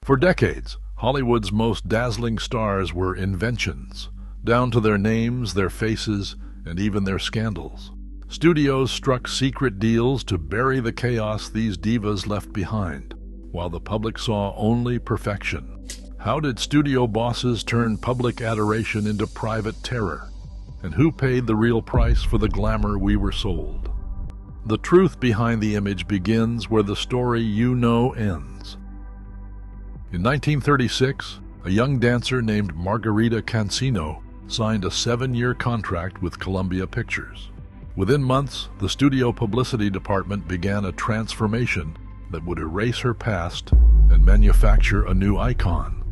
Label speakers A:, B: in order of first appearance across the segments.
A: For decades, Hollywood's most dazzling stars were inventions, down to their names, their faces, and even their scandals. Studios struck secret deals to bury the chaos these divas left behind, while the public saw only perfection. How did studio bosses turn public adoration into private terror? And who paid the real price for the glamour we were sold? The truth behind the image begins where the story you know ends. In 1936, a young dancer named Margarita Cancino signed a 7-year contract with Columbia Pictures. Within months, the studio publicity department began a transformation that would erase her past and manufacture a new icon.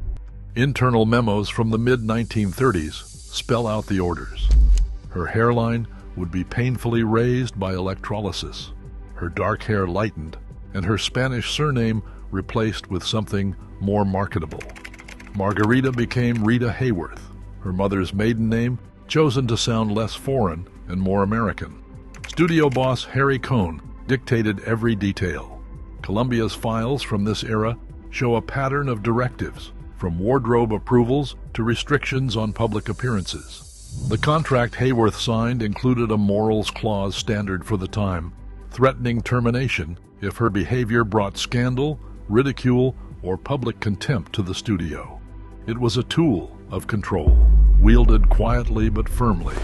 A: Internal memos from the mid-1930s spell out the orders. Her hairline would be painfully raised by electrolysis, her dark hair lightened, and her Spanish surname replaced with something more marketable. Margarita became Rita Hayworth, her mother's maiden name chosen to sound less foreign and more American. Studio boss Harry Cohn dictated every detail. Columbia's files from this era show a pattern of directives, from wardrobe approvals to restrictions on public appearances. The contract Hayworth signed included a morals clause standard for the time, threatening termination if her behavior brought scandal, ridicule, or public contempt to the studio. It was a tool of control, wielded quietly but firmly.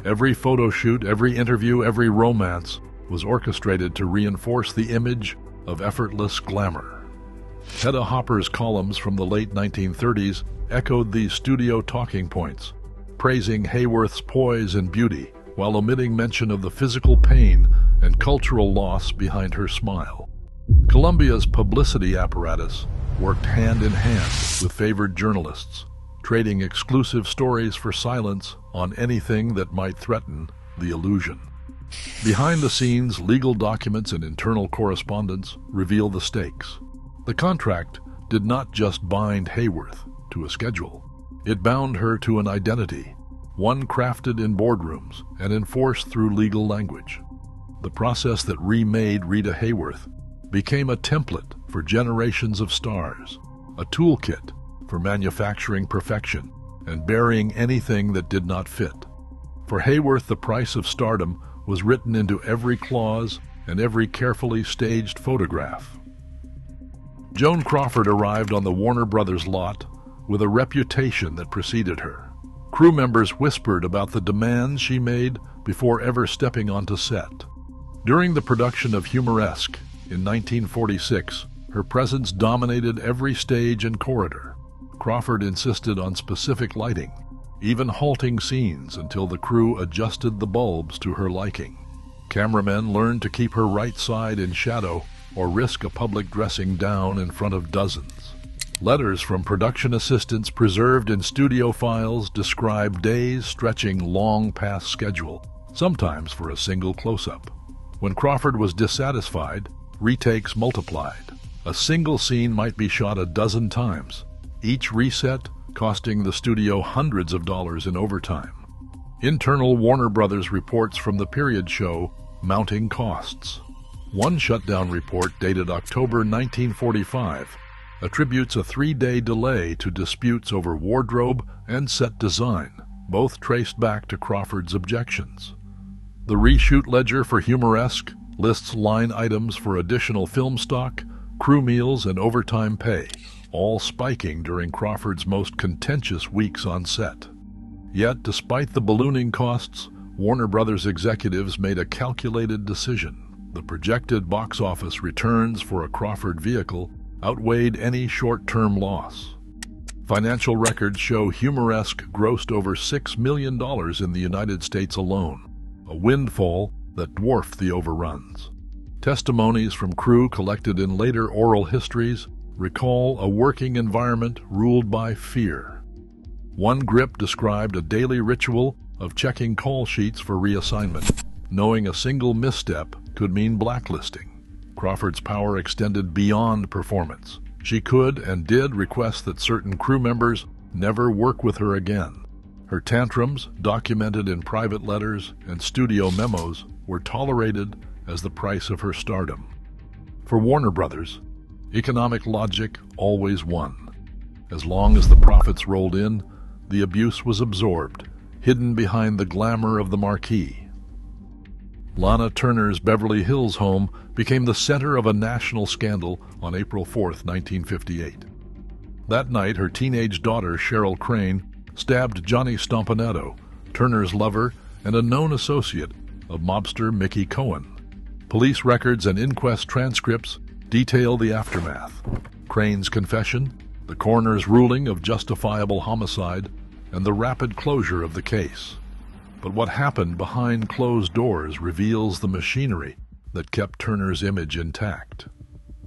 A: Every photo shoot, every interview, every romance was orchestrated to reinforce the image of effortless glamour. Hedda Hopper's columns from the late 1930s echoed these studio talking points, praising Hayworth's poise and beauty while omitting mention of the physical pain and cultural loss behind her smile. Columbia's publicity apparatus worked hand in hand with favored journalists, trading exclusive stories for silence on anything that might threaten the illusion. Behind the scenes, legal documents and internal correspondence reveal the stakes. The contract did not just bind Hayworth to a schedule. It bound her to an identity, one crafted in boardrooms and enforced through legal language. The process that remade Rita Hayworth became a template for generations of stars, a toolkit for manufacturing perfection and burying anything that did not fit. For Hayworth, the price of stardom was written into every clause and every carefully staged photograph. Joan Crawford arrived on the Warner Brothers lot with a reputation that preceded her. Crew members whispered about the demands she made before ever stepping onto set. During the production of Humoresque in 1946, her presence dominated every stage and corridor. Crawford insisted on specific lighting, even halting scenes until the crew adjusted the bulbs to her liking. Cameramen learned to keep her right side in shadow or risk a public dressing down in front of dozens. Letters from production assistants preserved in studio files describe days stretching long past schedule, sometimes for a single close-up. When Crawford was dissatisfied, retakes multiplied. A single scene might be shot a dozen times, each reset costing the studio hundreds of dollars in overtime. Internal Warner Brothers reports from the period show mounting costs. One shutdown report dated October 1945 attributes a 3-day delay to disputes over wardrobe and set design, both traced back to Crawford's objections. The reshoot ledger for Humoresque lists line items for additional film stock, crew meals, and overtime pay, all spiking during Crawford's most contentious weeks on set. Yet, despite the ballooning costs, Warner Brothers executives made a calculated decision. The projected box office returns for a Crawford vehicle outweighed any short-term loss. Financial records show Humoresque grossed over $6 million in the United States alone, a windfall that dwarfed the overruns. Testimonies from crew collected in later oral histories recall a working environment ruled by fear. One grip described a daily ritual of checking call sheets for reassignment, knowing a single misstep could mean blacklisting. Crawford's power extended beyond performance. She could and did request that certain crew members never work with her again. Her tantrums, documented in private letters and studio memos, were tolerated as the price of her stardom. For Warner Brothers, Economic logic always won. As long as the profits rolled in, the abuse was absorbed, hidden behind the glamour of the marquee. Lana Turner's Beverly Hills home became the center of a national scandal on April 4, 1958. That night, her teenage daughter, Cheryl Crane, stabbed Johnny Stompanato, Turner's lover and a known associate of mobster Mickey Cohen. Police records and inquest transcripts detail the aftermath: Crane's confession, the coroner's ruling of justifiable homicide, and the rapid closure of the case. But what happened behind closed doors reveals the machinery that kept Turner's image intact.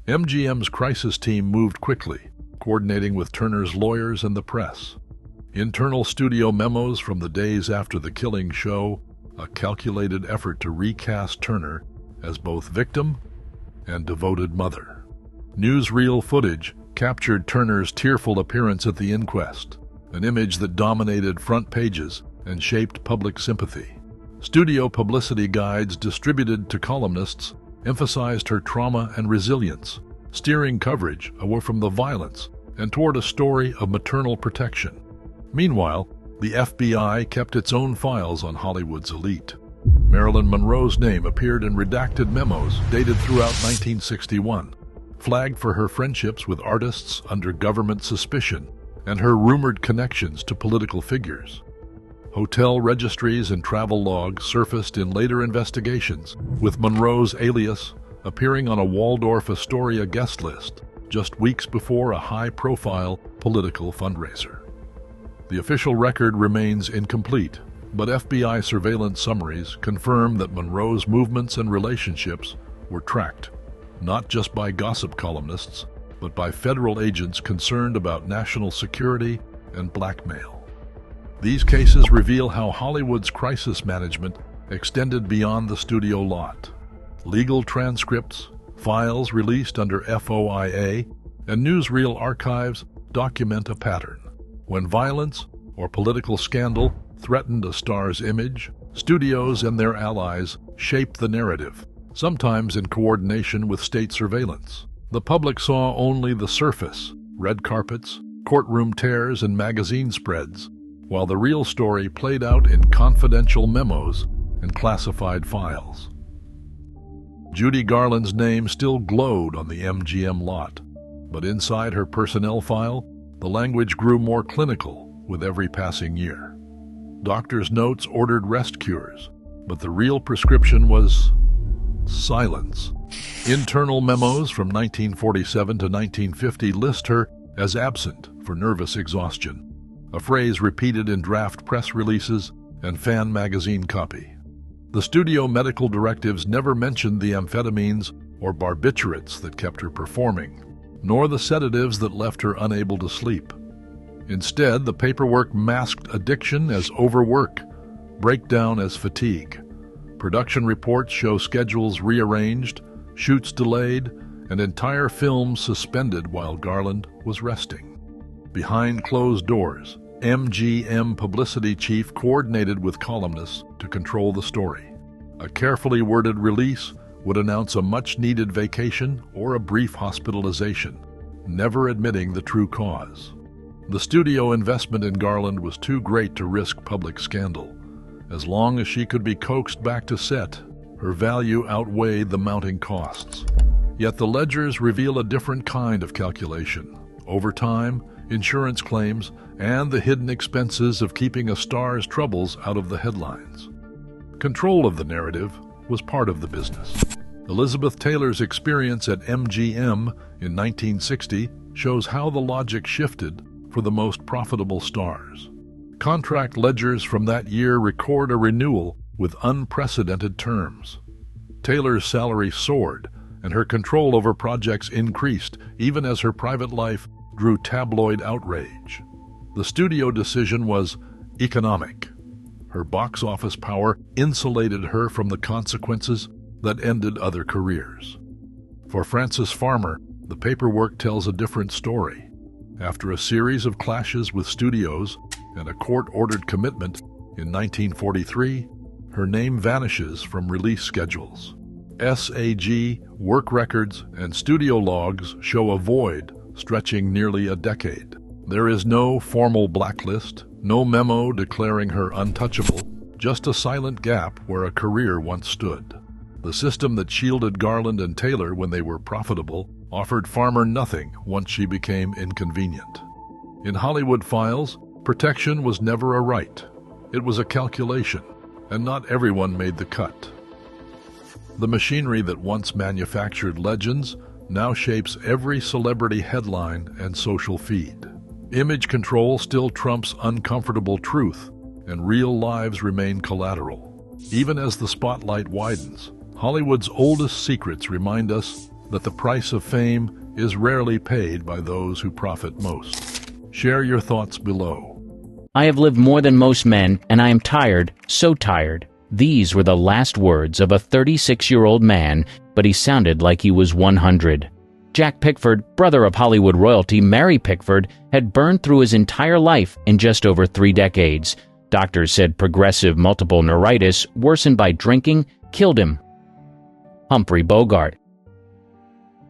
A: MGM's crisis team moved quickly, coordinating with Turner's lawyers and the press. Internal studio memos from the days after the killing show a calculated effort to recast Turner as both victim and devoted mother. Newsreel footage captured Turner's tearful appearance at the inquest, an image that dominated front pages and shaped public sympathy. Studio publicity guides distributed to columnists emphasized her trauma and resilience, steering coverage away from the violence and toward a story of maternal protection. Meanwhile, the FBI kept its own files on Hollywood's elite. Marilyn Monroe's name appeared in redacted memos dated throughout 1961, flagged for her friendships with artists under government suspicion and her rumored connections to political figures. Hotel registries and travel logs surfaced in later investigations, with Monroe's alias appearing on a Waldorf Astoria guest list just weeks before a high-profile political fundraiser. The official record remains incomplete, but FBI surveillance summaries confirm that Monroe's movements and relationships were tracked, not just by gossip columnists, but by federal agents concerned about national security and blackmail. These cases reveal how Hollywood's crisis management extended beyond the studio lot. Legal transcripts, files released under FOIA, and newsreel archives document a pattern. When violence or political scandal threatened a star's image, studios and their allies shaped the narrative, sometimes in coordination with state surveillance. The public saw only the surface: red carpets, courtroom tears, and magazine spreads, while the real story played out in confidential memos and classified files. Judy Garland's name still glowed on the MGM lot, but inside her personnel file, the language grew more clinical with every passing year. Doctors' notes ordered rest cures, but the real prescription was silence. Internal memos from 1947 to 1950 list her as absent for nervous exhaustion, a phrase repeated in draft press releases and fan magazine copy. The studio medical directives never mentioned the amphetamines or barbiturates that kept her performing, nor the sedatives that left her unable to sleep. Instead, the paperwork masked addiction as overwork, breakdown as fatigue. Production reports show schedules rearranged, shoots delayed, and entire films suspended while Garland was resting. Behind closed doors, MGM publicity chief coordinated with columnists to control the story. A carefully worded release would announce a much-needed vacation or a brief hospitalization, never admitting the true cause. The studio investment in Garland was too great to risk public scandal. As long as she could be coaxed back to set, her value outweighed the mounting costs. Yet the ledgers reveal a different kind of calculation: overtime, insurance claims, and the hidden expenses of keeping a star's troubles out of the headlines. Control of the narrative was part of the business. Elizabeth Taylor's experience at MGM in 1960 shows how the logic shifted for the most profitable stars. Contract ledgers from that year record a renewal with unprecedented terms. Taylor's salary soared, and her control over projects increased, even as her private life drew tabloid outrage. The studio decision was economic. Her box office power insulated her from the consequences that ended other careers. For Frances Farmer, the paperwork tells a different story. After a series of clashes with studios and a court-ordered commitment in 1943, her name vanishes from release schedules. SAG, work records, and studio logs show a void stretching nearly a decade. There is no formal blacklist, no memo declaring her untouchable, just a silent gap where a career once stood. The system that shielded Garland and Taylor when they were profitable offered Farmer nothing once she became inconvenient. In Hollywood files, protection was never a right. It was a calculation, and not everyone made the cut. The machinery that once manufactured legends now shapes every celebrity headline and social feed. Image control still trumps uncomfortable truth, and real lives remain collateral. Even as the spotlight widens, Hollywood's oldest secrets remind us that the price of fame is rarely paid by those who profit most. Share your thoughts below.
B: I have lived more than most men, and I am tired, so tired. These were the last words of a 36-year-old man, but he sounded like he was 100. Jack Pickford, brother of Hollywood royalty Mary Pickford, had burned through his entire life in just over 3 decades. Doctors said progressive multiple neuritis, worsened by drinking, killed him. Humphrey Bogart.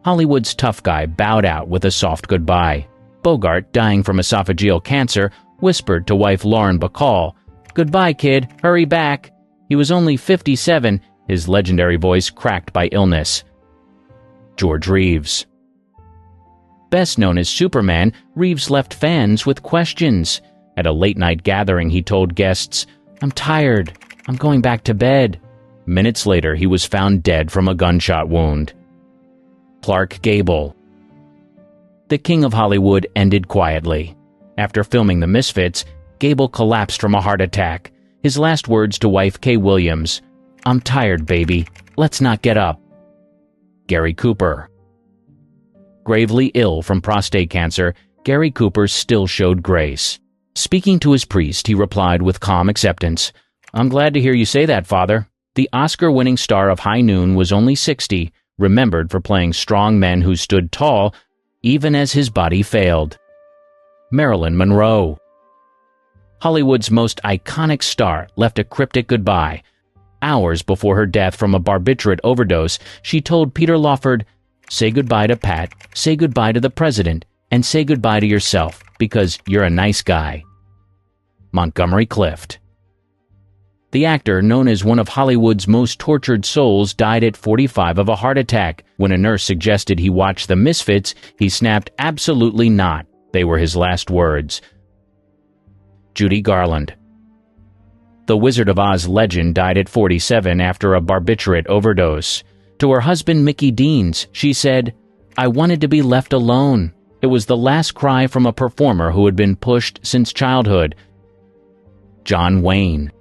B: Hollywood's tough guy bowed out with a soft goodbye. Bogart, dying from esophageal cancer, whispered to wife Lauren Bacall, "Goodbye, kid, hurry back." He was only 57, his legendary voice cracked by illness. George Reeves. Best known as Superman, Reeves left fans with questions. At a late-night gathering, he told guests, "I'm tired. I'm going back to bed." Minutes later, he was found dead from a gunshot wound. Clark Gable. The King of Hollywood ended quietly. After filming The Misfits, Gable collapsed from a heart attack. His last words to wife Kay Williams, "I'm tired, baby. Let's not get up." Gary Cooper. Gravely ill from prostate cancer, Gary Cooper still showed grace. Speaking to his priest, he replied with calm acceptance, "I'm glad to hear you say that, Father." The Oscar-winning star of High Noon was only 60, remembered for playing strong men who stood tall, even as his body failed. Marilyn Monroe. Hollywood's most iconic star left a cryptic goodbye. Hours before her death from a barbiturate overdose, she told Peter Lawford, "Say goodbye to Pat, say goodbye to the president, and say goodbye to yourself, because you're a nice guy." Montgomery Clift. The actor, known as one of Hollywood's most tortured souls, died at 45 of a heart attack. When a nurse suggested he watch The Misfits, he snapped, "Absolutely not." They were his last words. Judy Garland. The Wizard of Oz legend died at 47 after a barbiturate overdose. To her husband Mickey Deans, she said, "I wanted to be left alone." It was the last cry from a performer who had been pushed since childhood. John Wayne.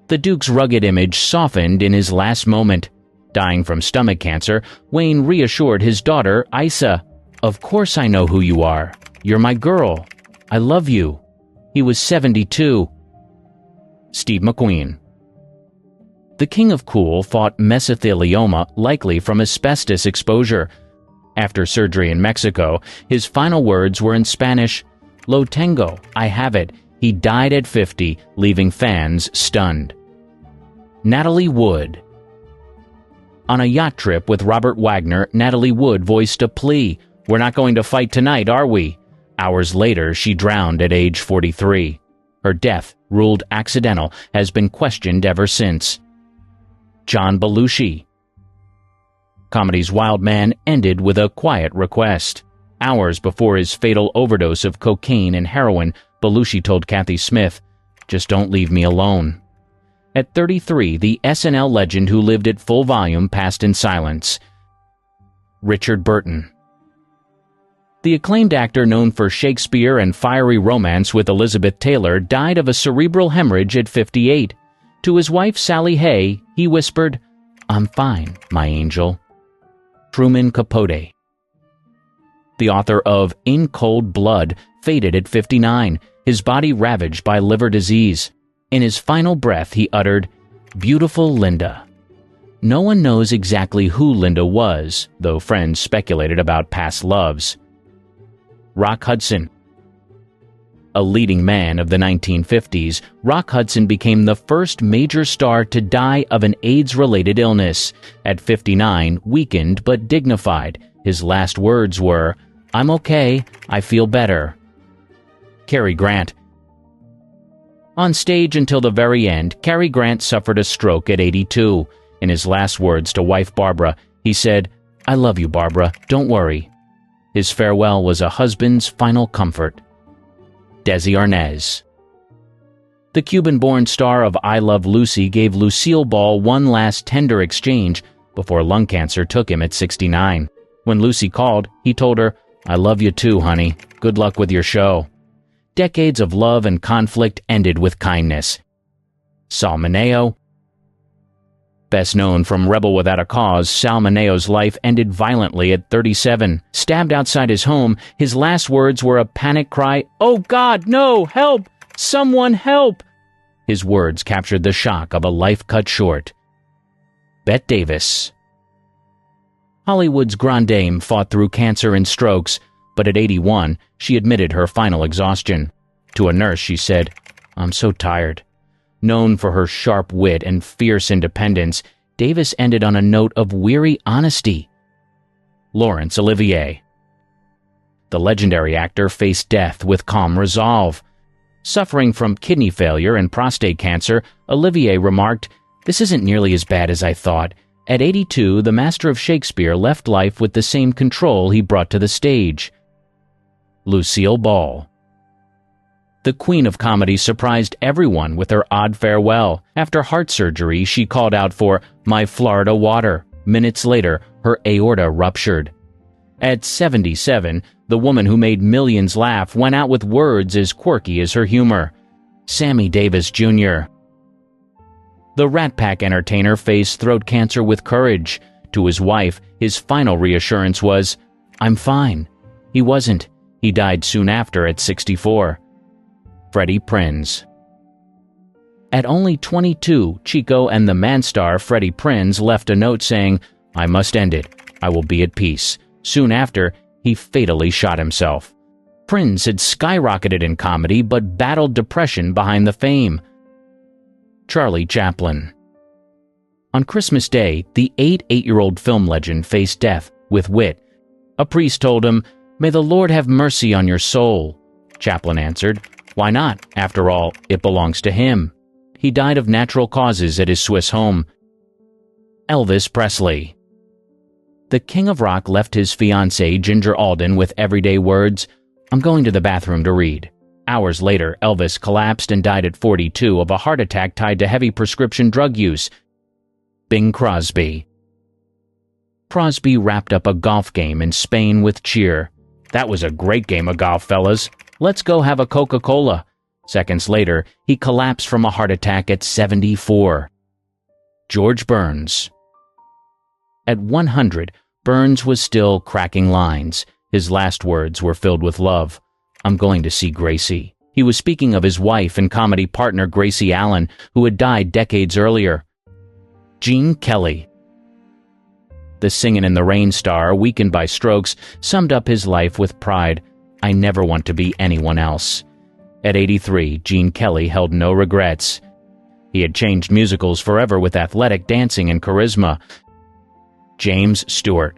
B: The Duke's rugged image softened in his last moment. Dying from stomach cancer, Wayne reassured his daughter, Isa, "Of course I know who you are. You're my girl. I love you." He was 72. Steve McQueen. The King of Cool fought mesothelioma, likely from asbestos exposure. After surgery in Mexico, his final words were in Spanish, "Lo tengo, I have it." He died at 50, leaving fans stunned. Natalie Wood. On a yacht trip with Robert Wagner, Natalie Wood voiced a plea, "We're not going to fight tonight, are we?" Hours later, she drowned at age 43. Her death, ruled accidental, has been questioned ever since. John Belushi. Comedy's wild man ended with a quiet request. Hours before his fatal overdose of cocaine and heroin, Belushi told Kathy Smith, "Just don't leave me alone." At 33, the SNL legend who lived at full volume passed in silence. Richard Burton. The acclaimed actor known for Shakespeare and fiery romance with Elizabeth Taylor died of a cerebral hemorrhage at 58. To his wife Sally Hay, he whispered, "I'm fine, my angel." Truman Capote. The author of In Cold Blood faded at 59, his body ravaged by liver disease. In his final breath, he uttered, "Beautiful Linda." No one knows exactly who Linda was, though friends speculated about past loves. Rock Hudson. A leading man of the 1950s, Rock Hudson became the first major star to die of an AIDS-related illness. At 59, weakened but dignified, his last words were, "I'm okay, I feel better." Cary Grant. On stage until the very end, Cary Grant suffered a stroke at 82. In his last words to wife Barbara, he said, "I love you, Barbara, don't worry." His farewell was a husband's final comfort. Desi Arnaz. The Cuban-born star of I Love Lucy gave Lucille Ball one last tender exchange before lung cancer took him at 69. When Lucy called, he told her, "I love you too, honey. Good luck with your show." Decades of love and conflict ended with kindness. Sal Mineo. Best known from Rebel Without a Cause, Sal Mineo's life ended violently at 37. Stabbed outside his home, his last words were a panic cry, "Oh God, no! Help! Someone help!" His words captured the shock of a life cut short. Bette Davis. Hollywood's grande dame fought through cancer and strokes, but at 81, she admitted her final exhaustion. To a nurse, she said, "I'm so tired." Known for her sharp wit and fierce independence, Davis ended on a note of weary honesty. Laurence Olivier. The legendary actor faced death with calm resolve. Suffering from kidney failure and prostate cancer, Olivier remarked, "This isn't nearly as bad as I thought." At 82, the master of Shakespeare left life with the same control he brought to the stage. Lucille Ball. The queen of comedy surprised everyone with her odd farewell. After heart surgery, she called out for "My Florida Water." Minutes later, her aorta ruptured. At 77, the woman who made millions laugh went out with words as quirky as her humor. Sammy Davis Jr. The Rat Pack entertainer faced throat cancer with courage. To his wife, his final reassurance was, "I'm fine." He wasn't. He died soon after at 64. Freddie Prinze. At only 22, Chico and the Man star Freddie Prinze left a note saying, "I must end it. I will be at peace." Soon after, he fatally shot himself. Prinze had skyrocketed in comedy but battled depression behind the fame. Charlie Chaplin. On Christmas Day, the 8-year-old film legend faced death with wit. A priest told him, "May the Lord have mercy on your soul." Chaplin answered, "Why not? After all, it belongs to him." He died of natural causes at his Swiss home. Elvis Presley. The King of Rock left his fiancée Ginger Alden with everyday words, "I'm going to the bathroom to read." Hours later, Elvis collapsed and died at 42 of a heart attack tied to heavy prescription drug use. Bing Crosby. Crosby wrapped up a golf game in Spain with cheer. "That was a great game of golf, fellas. Let's go have a Coca-Cola." Seconds later, he collapsed from a heart attack at 74. George Burns. At 100, Burns was still cracking lines. His last words were filled with love. "I'm going to see Gracie." He was speaking of his wife and comedy partner Gracie Allen, who had died decades earlier. Gene Kelly. The Singin' in the Rain star, weakened by strokes, summed up his life with pride. "I never want to be anyone else." At 83, Gene Kelly held no regrets. He had changed musicals forever with athletic dancing and charisma. James Stewart.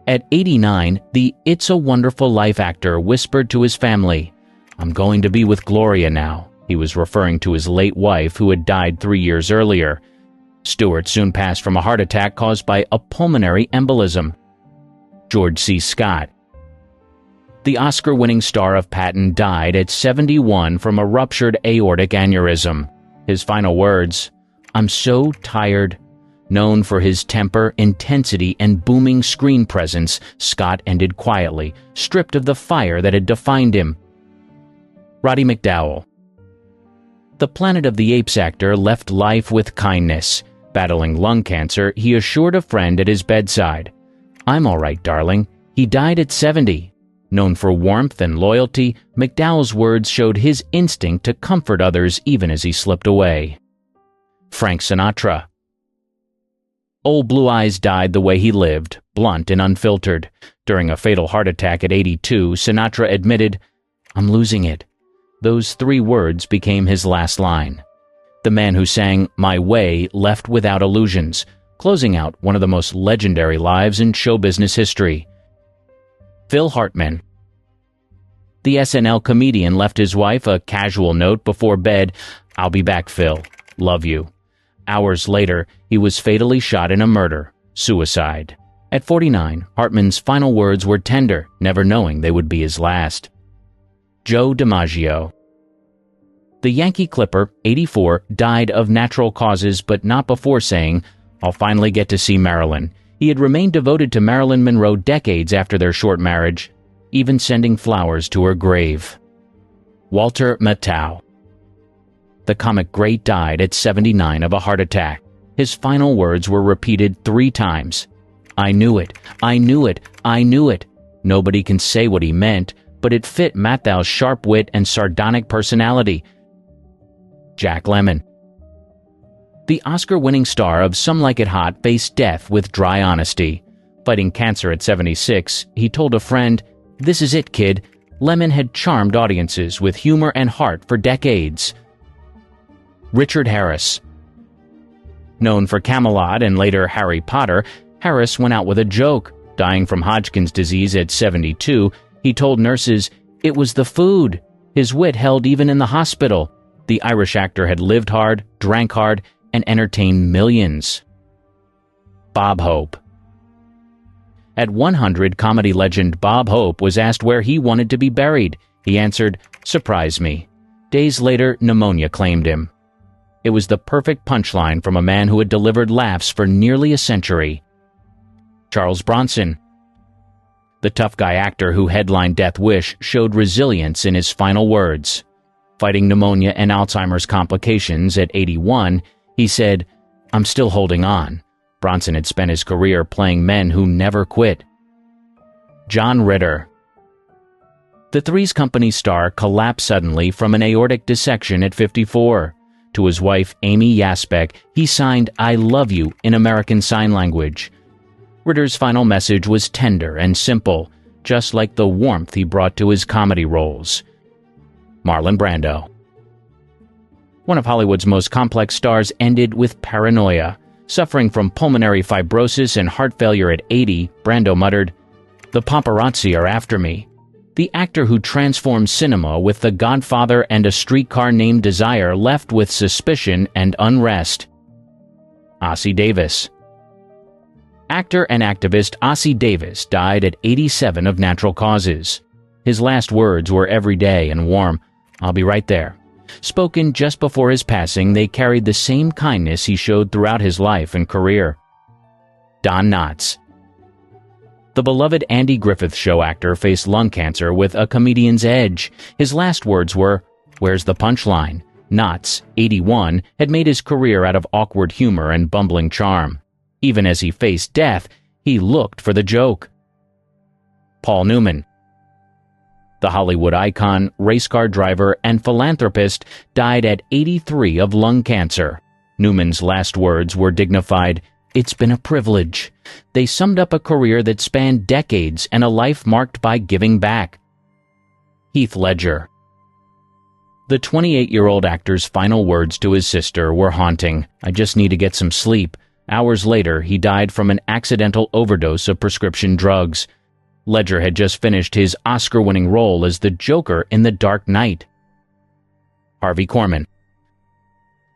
B: At 89, the It's a Wonderful Life actor whispered to his family, "I'm going to be with Gloria now." He was referring to his late wife, who had died 3 years earlier. Stewart soon passed from a heart attack caused by a pulmonary embolism. George C. Scott. The Oscar-winning star of Patton died at 71 from a ruptured aortic aneurysm. His final words, "I'm so tired." Known for his temper, intensity, and booming screen presence, Scott ended quietly, stripped of the fire that had defined him. Roddy McDowall. The Planet of the Apes actor left life with kindness. Battling lung cancer, he assured a friend at his bedside, "I'm all right, darling." He died at 70. Known for warmth and loyalty, McDowell's words showed his instinct to comfort others even as he slipped away. Frank Sinatra. Old Blue Eyes died the way he lived, blunt and unfiltered. During a fatal heart attack at 82, Sinatra admitted, I'm losing it. Those 3 words became his last line. The man who sang My Way left without illusions, closing out one of the most legendary lives in show business history. Phil Hartman. The SNL comedian left his wife a casual note before bed, "I'll be back, Phil. Love you." Hours later, he was fatally shot in a murder, suicide. At 49, Hartman's final words were tender, never knowing they would be his last. Joe DiMaggio. The Yankee Clipper, 84, died of natural causes, but not before saying, "I'll finally get to see Marilyn." He had remained devoted to Marilyn Monroe decades after their short marriage, even sending flowers to her grave. Walter Matthau. The comic great died at 79 of a heart attack. His final words were repeated 3 times. "I knew it, I knew it, I knew it." Nobody can say what he meant, but it fit Matthau's sharp wit and sardonic personality. Jack Lemmon. The Oscar-winning star of Some Like It Hot faced death with dry honesty. Fighting cancer at 76, he told a friend, "This is it, kid." Lemmon had charmed audiences with humor and heart for decades. Richard Harris. Known for Camelot and later Harry Potter, Harris went out with a joke. Dying from Hodgkin's disease at 72, he told nurses, "It was the food." His wit held even in the hospital. The Irish actor had lived hard, drank hard, and entertained millions. Bob Hope. At 100, comedy legend Bob Hope was asked where he wanted to be buried. He answered, "Surprise me." Days later, pneumonia claimed him. It was the perfect punchline from a man who had delivered laughs for nearly a century. Charles Bronson. The tough guy actor who headlined Death Wish showed resilience in his final words. Fighting pneumonia and Alzheimer's complications at 81, he said, "I'm still holding on." Bronson had spent his career playing men who never quit. John Ritter. The Three's Company star collapsed suddenly from an aortic dissection at 54. To his wife, Amy Yasbeck, he signed "I love you" in American Sign Language. Ritter's final message was tender and simple, just like the warmth he brought to his comedy roles. Marlon Brando. One of Hollywood's most complex stars ended with paranoia. Suffering from pulmonary fibrosis and heart failure at 80, Brando muttered, "The paparazzi are after me." The actor who transformed cinema with The Godfather and A Streetcar Named Desire left with suspicion and unrest. Ossie Davis. Actor and activist Ossie Davis died at 87 of natural causes. His last words were everyday and warm, "I'll be right there." Spoken just before his passing, they carried the same kindness he showed throughout his life and career. Don Knotts. The beloved Andy Griffith Show actor faced lung cancer with a comedian's edge. His last words were, "Where's the punchline?" Knotts, 81, had made his career out of awkward humor and bumbling charm. Even as he faced death, he looked for the joke. Paul Newman. The Hollywood icon, race car driver, and philanthropist died at 83 of lung cancer. Newman's last words were dignified, "It's been a privilege." They summed up a career that spanned decades and a life marked by giving back. Heath Ledger. The 28-year-old actor's final words to his sister were haunting. "I just need to get some sleep." Hours later, he died from an accidental overdose of prescription drugs. Ledger had just finished his Oscar-winning role as the Joker in The Dark Knight. Harvey Korman.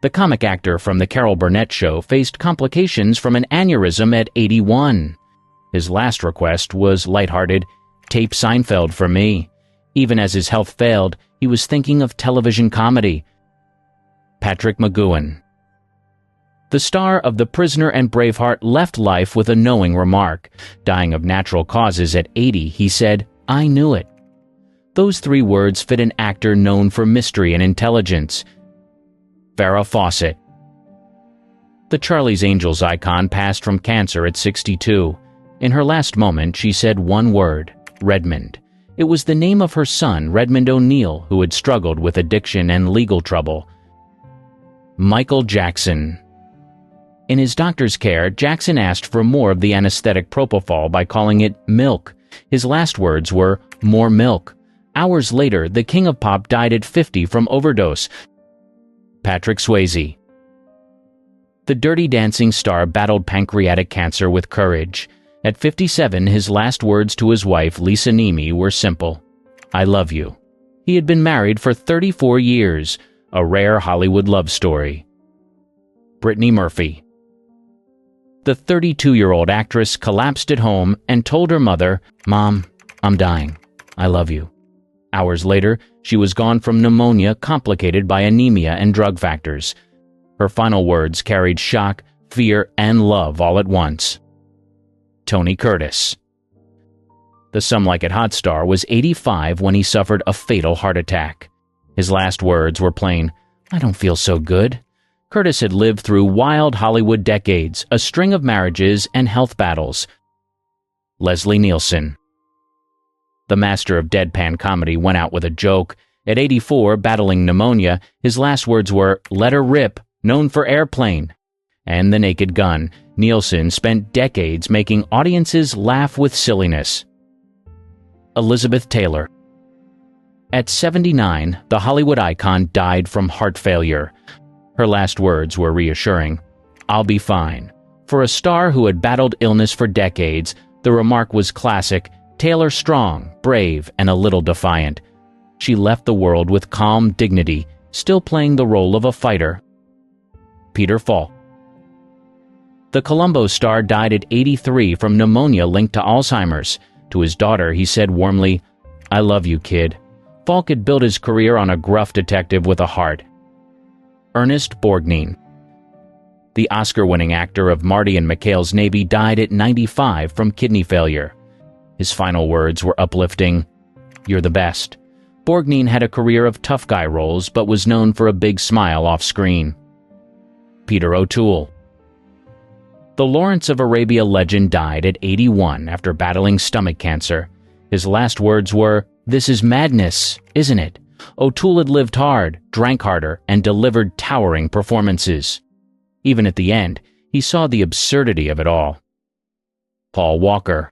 B: The comic actor from The Carol Burnett Show faced complications from an aneurysm at 81. His last request was lighthearted, "Tape Seinfeld for me." Even as his health failed, he was thinking of television comedy. Patrick McGoohan. The star of The Prisoner and Braveheart left life with a knowing remark. Dying of natural causes at 80, he said, "I knew it." Those 3 words fit an actor known for mystery and intelligence. Farrah Fawcett. The Charlie's Angels icon passed from cancer at 62. In her last moment, she said one word, Redmond. It was the name of her son, Redmond O'Neill, who had struggled with addiction and legal trouble. Michael Jackson. In his doctor's care, Jackson asked for more of the anesthetic propofol by calling it milk. His last words were, "More milk." Hours later, the king of pop died at 50 from overdose. Patrick Swayze. The Dirty Dancing star battled pancreatic cancer with courage. At 57, his last words to his wife, Lisa Nemi, were simple: "I love you." He had been married for 34 years, a rare Hollywood love story. Brittany Murphy. The 32-year-old actress collapsed at home and told her mother, "Mom, I'm dying. I love you." Hours later, she was gone from pneumonia complicated by anemia and drug factors. Her final words carried shock, fear, and love all at once. Tony Curtis. The Some Like It Hot star was 85 when he suffered a fatal heart attack. His last words were plain, "I don't feel so good." Curtis had lived through wild Hollywood decades, a string of marriages, and health battles. Leslie Nielsen. The master of deadpan comedy went out with a joke. At 84, battling pneumonia, his last words were, "Let her rip," known for Airplane and The Naked Gun. Nielsen spent decades making audiences laugh with silliness. Elizabeth Taylor. At 79, the Hollywood icon died from heart failure. Her last words were reassuring: "I'll be fine." For a star who had battled illness for decades, the remark was classic: Taylor strong, brave, and a little defiant. She left the world with calm dignity, still playing the role of a fighter. Peter Falk. The Columbo star died at 83 from pneumonia linked to Alzheimer's. To his daughter, he said warmly, "I love you, kid." Falk had built his career on a gruff detective with a heart. Ernest Borgnine. The Oscar-winning actor of Marty and McHale's Navy died at 95 from kidney failure. His final words were uplifting: "You're the best." Borgnine had a career of tough guy roles, but was known for a big smile off-screen. Peter O'Toole. The Lawrence of Arabia legend died at 81 after battling stomach cancer. His last words were, "This is madness, isn't it?" O'Toole had lived hard, drank harder, and delivered towering performances. Even at the end, he saw the absurdity of it all. Paul Walker.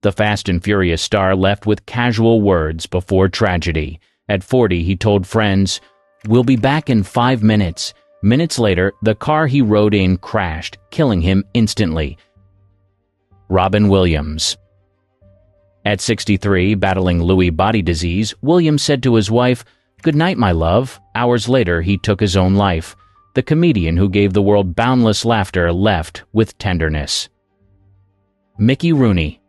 B: The Fast and Furious star left with casual words before tragedy. At 40, he told friends, "We'll be back in 5 minutes." Minutes later, the car he rode in crashed, killing him instantly. Robin Williams. At 63, battling Lewy body disease, Williams said to his wife, "Good night, my love." Hours later, he took his own life. The comedian who gave the world boundless laughter left with tenderness. Mickey Rooney.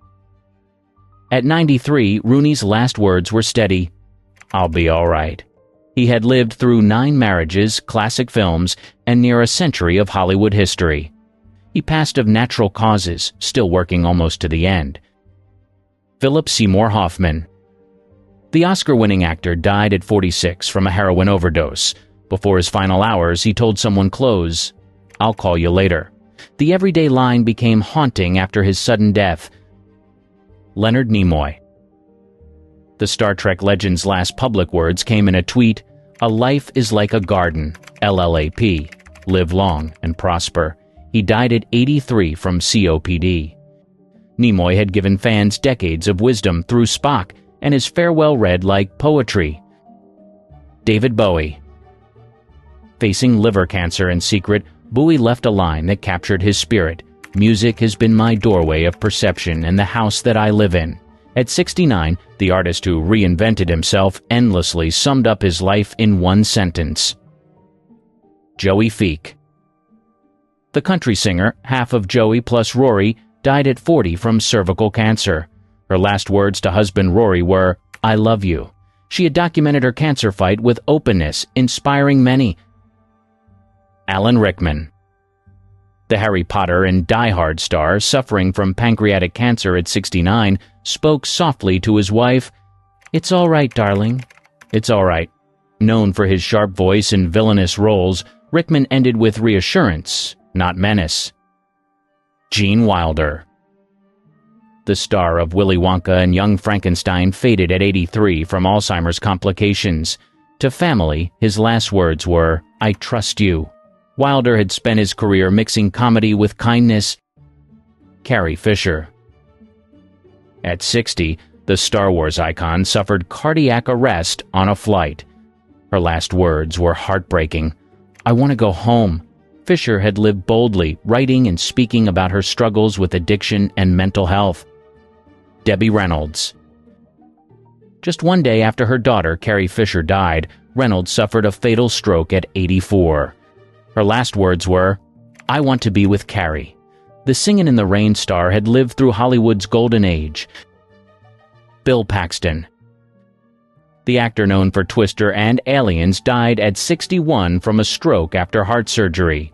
B: At 93, Rooney's last words were steady: "I'll be all right." He had lived through 9 marriages, classic films, and near a century of Hollywood history. He passed of natural causes, still working almost to the end. Philip Seymour Hoffman. The Oscar-winning actor died at 46 from a heroin overdose. Before his final hours, he told someone close, "I'll call you later." The everyday line became haunting after his sudden death. Leonard Nimoy. The Star Trek legend's last public words came in a tweet: "A life is like a garden, LLAP. Live long and prosper." He died at 83 from COPD. Nimoy had given fans decades of wisdom through Spock, and his farewell read like poetry. David Bowie. Facing liver cancer in secret, Bowie left a line that captured his spirit: "Music has been my doorway of perception and the house that I live in." At 69, the artist who reinvented himself endlessly summed up his life in one sentence. Joey Feek. The country singer, half of Joey plus Rory, died at 40 from cervical cancer. Her last words to husband Rory were, "I love you." She had documented her cancer fight with openness, inspiring many. Alan Rickman. The Harry Potter and Die Hard star, suffering from pancreatic cancer at 69, spoke softly to his wife, "It's all right, darling. It's all right." Known for his sharp voice and villainous roles, Rickman ended with reassurance, not menace. Gene Wilder. The star of Willy Wonka and Young Frankenstein faded at 83 from Alzheimer's complications. To family, his last words were, "I trust you." Wilder had spent his career mixing comedy with kindness. Carrie Fisher. At 60, The Star Wars icon suffered cardiac arrest on a flight. Her last words were heartbreaking. "I want to go home." Fisher had lived boldly, writing and speaking about her struggles with addiction and mental health. Debbie Reynolds. Just one day after her daughter, Carrie Fisher, died, Reynolds suffered a fatal stroke at 84. Her last words were, "I want to be with Carrie." The Singin' in the Rain star had lived through Hollywood's golden age. Bill Paxton. The actor known for Twister and Aliens died at 61 from a stroke after heart surgery.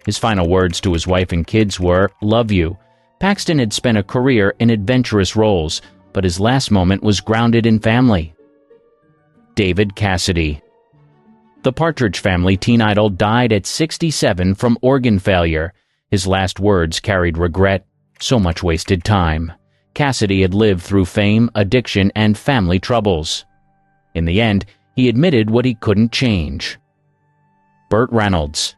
B: His final words to his wife and kids were, "Love you." Paxton had spent a career in adventurous roles, but his last moment was grounded in family. David Cassidy. The Partridge Family teen idol died at 67 from organ failure. His last words carried regret. So much wasted time. Cassidy had lived through fame, addiction, and family troubles. In the end, he admitted what he couldn't change. Burt Reynolds.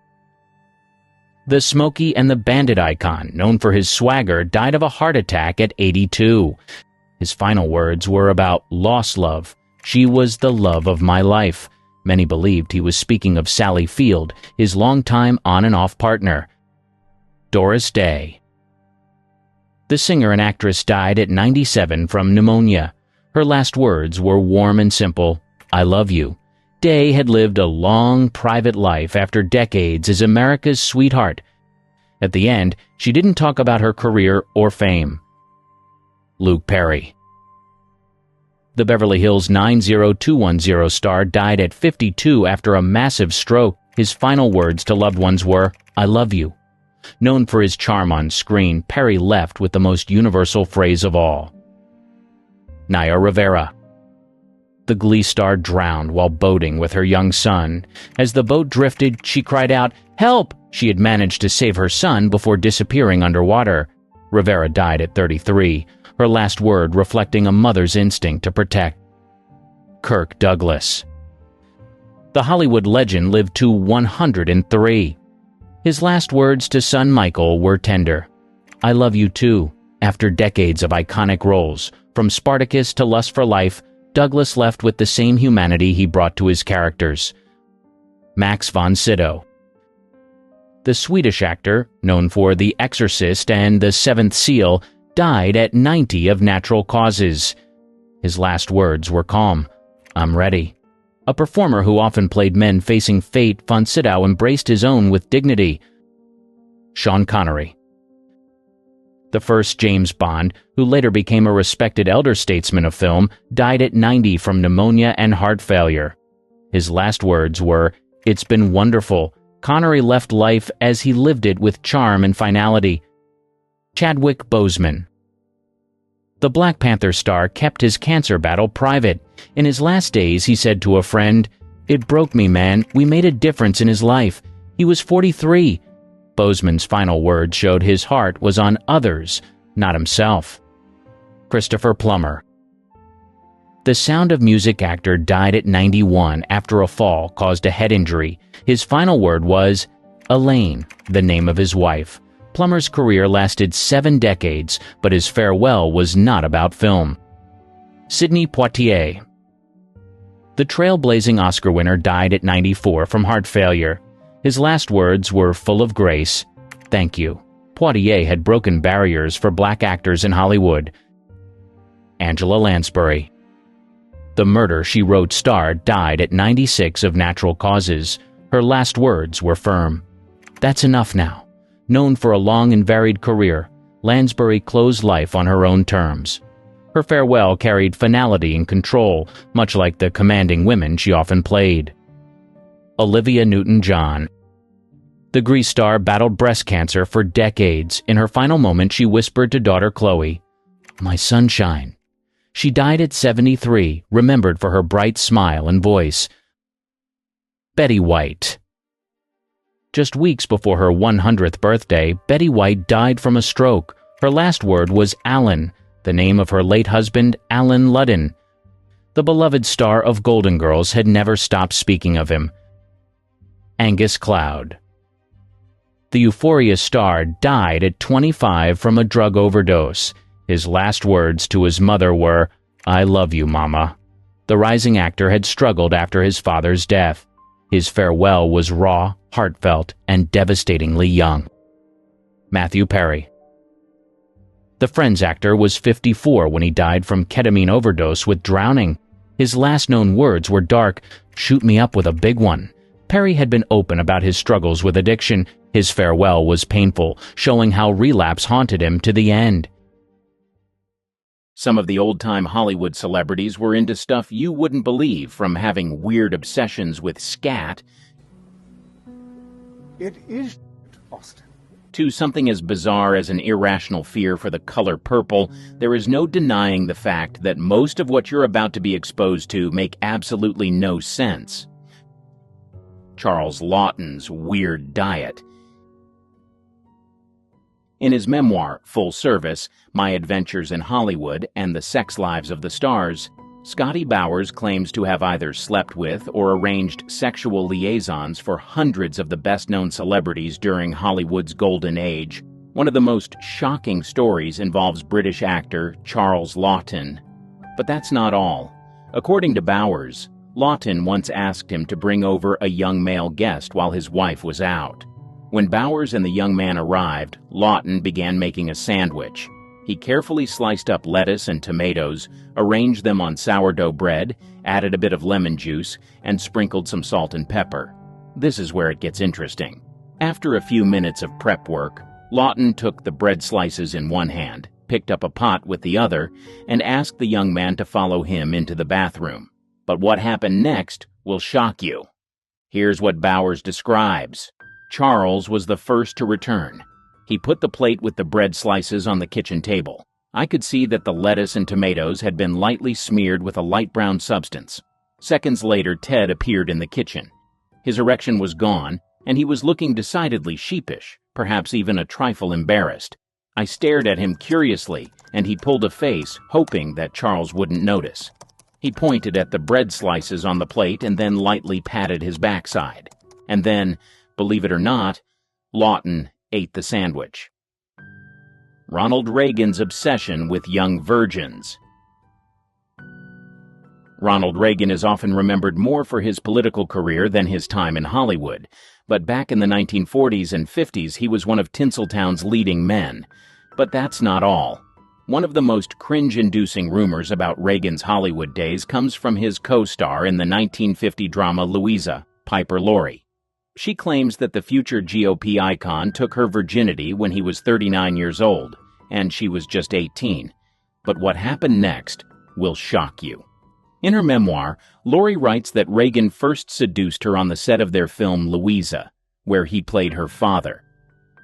B: The Smokey and the Bandit icon, known for his swagger, died of a heart attack at 82. His final words were about lost love. "She was the love of my life." Many believed he was speaking of Sally Field, his longtime on-and-off partner. Doris Day. The singer and actress died at 97 from pneumonia. Her last words were warm and simple, "I love you." Day had lived a long, private life after decades as America's sweetheart. At the end, she didn't talk about her career or fame. Luke Perry. The Beverly Hills 90210 star died at 52 after a massive stroke. His final words to loved ones were, "I love you." Known for his charm on screen, Perry left with the most universal phrase of all. Naya Rivera. The Glee star drowned while boating with her young son. As the boat drifted, she cried out, "Help!" She had managed to save her son before disappearing underwater. Rivera died at 33, her last word reflecting a mother's instinct to protect. Kirk Douglas. The Hollywood legend lived to 103. His last words to son Michael were tender. "I love you too." After decades of iconic roles, from Spartacus to Lust for Life, Douglas left with the same humanity he brought to his characters. Max von Sydow. The Swedish actor, known for The Exorcist and The Seventh Seal, died at 90 of natural causes. His last words were calm, "I'm ready." A performer who often played men facing fate, von Sydow embraced his own with dignity. Sean Connery. The first James Bond, who later became a respected elder statesman of film, died at 90 from pneumonia and heart failure. His last words were, "It's been wonderful." Connery left life as he lived it with charm and finality. Chadwick Boseman. The Black Panther star kept his cancer battle private. In his last days, he said to a friend, "It broke me, man. We made a difference in his life. He was 43. Boseman's final words showed his heart was on others, not himself. Christopher Plummer. The Sound of Music actor died at 91 after a fall caused a head injury. His final word was, Elaine, the name of his wife. Plummer's career lasted 7 decades, but his farewell was not about film. Sidney Poitier. The trailblazing Oscar winner died at 94 from heart failure. His last words were full of grace, "Thank you." Poitier had broken barriers for black actors in Hollywood. Angela Lansbury. The Murder, She Wrote star died at 96 of natural causes. Her last words were firm. "That's enough now." Known for a long and varied career, Lansbury closed life on her own terms. Her farewell carried finality and control, much like the commanding women she often played. Olivia Newton-John. The Grease star battled breast cancer for decades. In her final moment, she whispered to daughter Chloe, "My sunshine." She died at 73, remembered for her bright smile and voice. Betty White. Just weeks before her 100th birthday, Betty White died from a stroke. Her last word was Alan, the name of her late husband, Alan Ludden. The beloved star of Golden Girls had never stopped speaking of him. Angus Cloud. The Euphoria star died at 25 from a drug overdose. His last words to his mother were, "I love you, Mama." The rising actor had struggled after his father's death. His farewell was raw, heartfelt, and devastatingly young. Matthew Perry. The Friends actor was 54 when he died from ketamine overdose with drowning. His last known words were dark, "Shoot me up with a big one." Perry had been open about his struggles with addiction. His farewell was painful, showing how relapse haunted him to the end. Some of the old-time Hollywood celebrities were into stuff you wouldn't believe, from having weird obsessions with scat
C: It is Austin.
B: to something as bizarre as an irrational fear for the color purple. There is no denying the fact that most of what you're about to be exposed to make absolutely no sense. Charles Laughton's weird diet. In his memoir, Full Service, My Adventures in Hollywood and the Sex Lives of the Stars, Scotty Bowers claims to have either slept with or arranged sexual liaisons for hundreds of the best-known celebrities during Hollywood's golden age. One of the most shocking stories involves British actor Charles Laughton. But that's not all. According to Bowers, Laughton once asked him to bring over a young male guest while his wife was out. When Bowers and the young man arrived, Laughton began making a sandwich. He carefully sliced up lettuce and tomatoes, arranged them on sourdough bread, added a bit of lemon juice, and sprinkled some salt and pepper. This is where it gets interesting. After a few minutes of prep work, Laughton took the bread slices in one hand, picked up a pot with the other, and asked the young man to follow him into the bathroom. But what happened next will shock you. Here's what Bowers describes. Charles was the first to return. He put the plate with the bread slices on the kitchen table. I could see that the lettuce and tomatoes had been lightly smeared with a light brown substance. Seconds later, Ted appeared in the kitchen. His erection was gone, and he was looking decidedly sheepish, perhaps even a trifle embarrassed. I stared at him curiously, and he pulled a face, hoping that Charles wouldn't notice. He pointed at the bread slices on the plate and then lightly patted his backside. And then, believe it or not, Laughton ate the sandwich. Ronald Reagan's obsession with young virgins. Ronald Reagan is often remembered more for his political career than his time in Hollywood, but back in the 1940s and 50s he was one of Tinseltown's leading men. But that's not all. One of the most cringe-inducing rumors about Reagan's Hollywood days comes from his co-star in the 1950 drama Louisa, Piper Laurie. She claims that the future GOP icon took her virginity when he was 39 years old, and she was just 18. But what happened next will shock you. In her memoir, Laurie writes that Reagan first seduced her on the set of their film Louisa, where he played her father.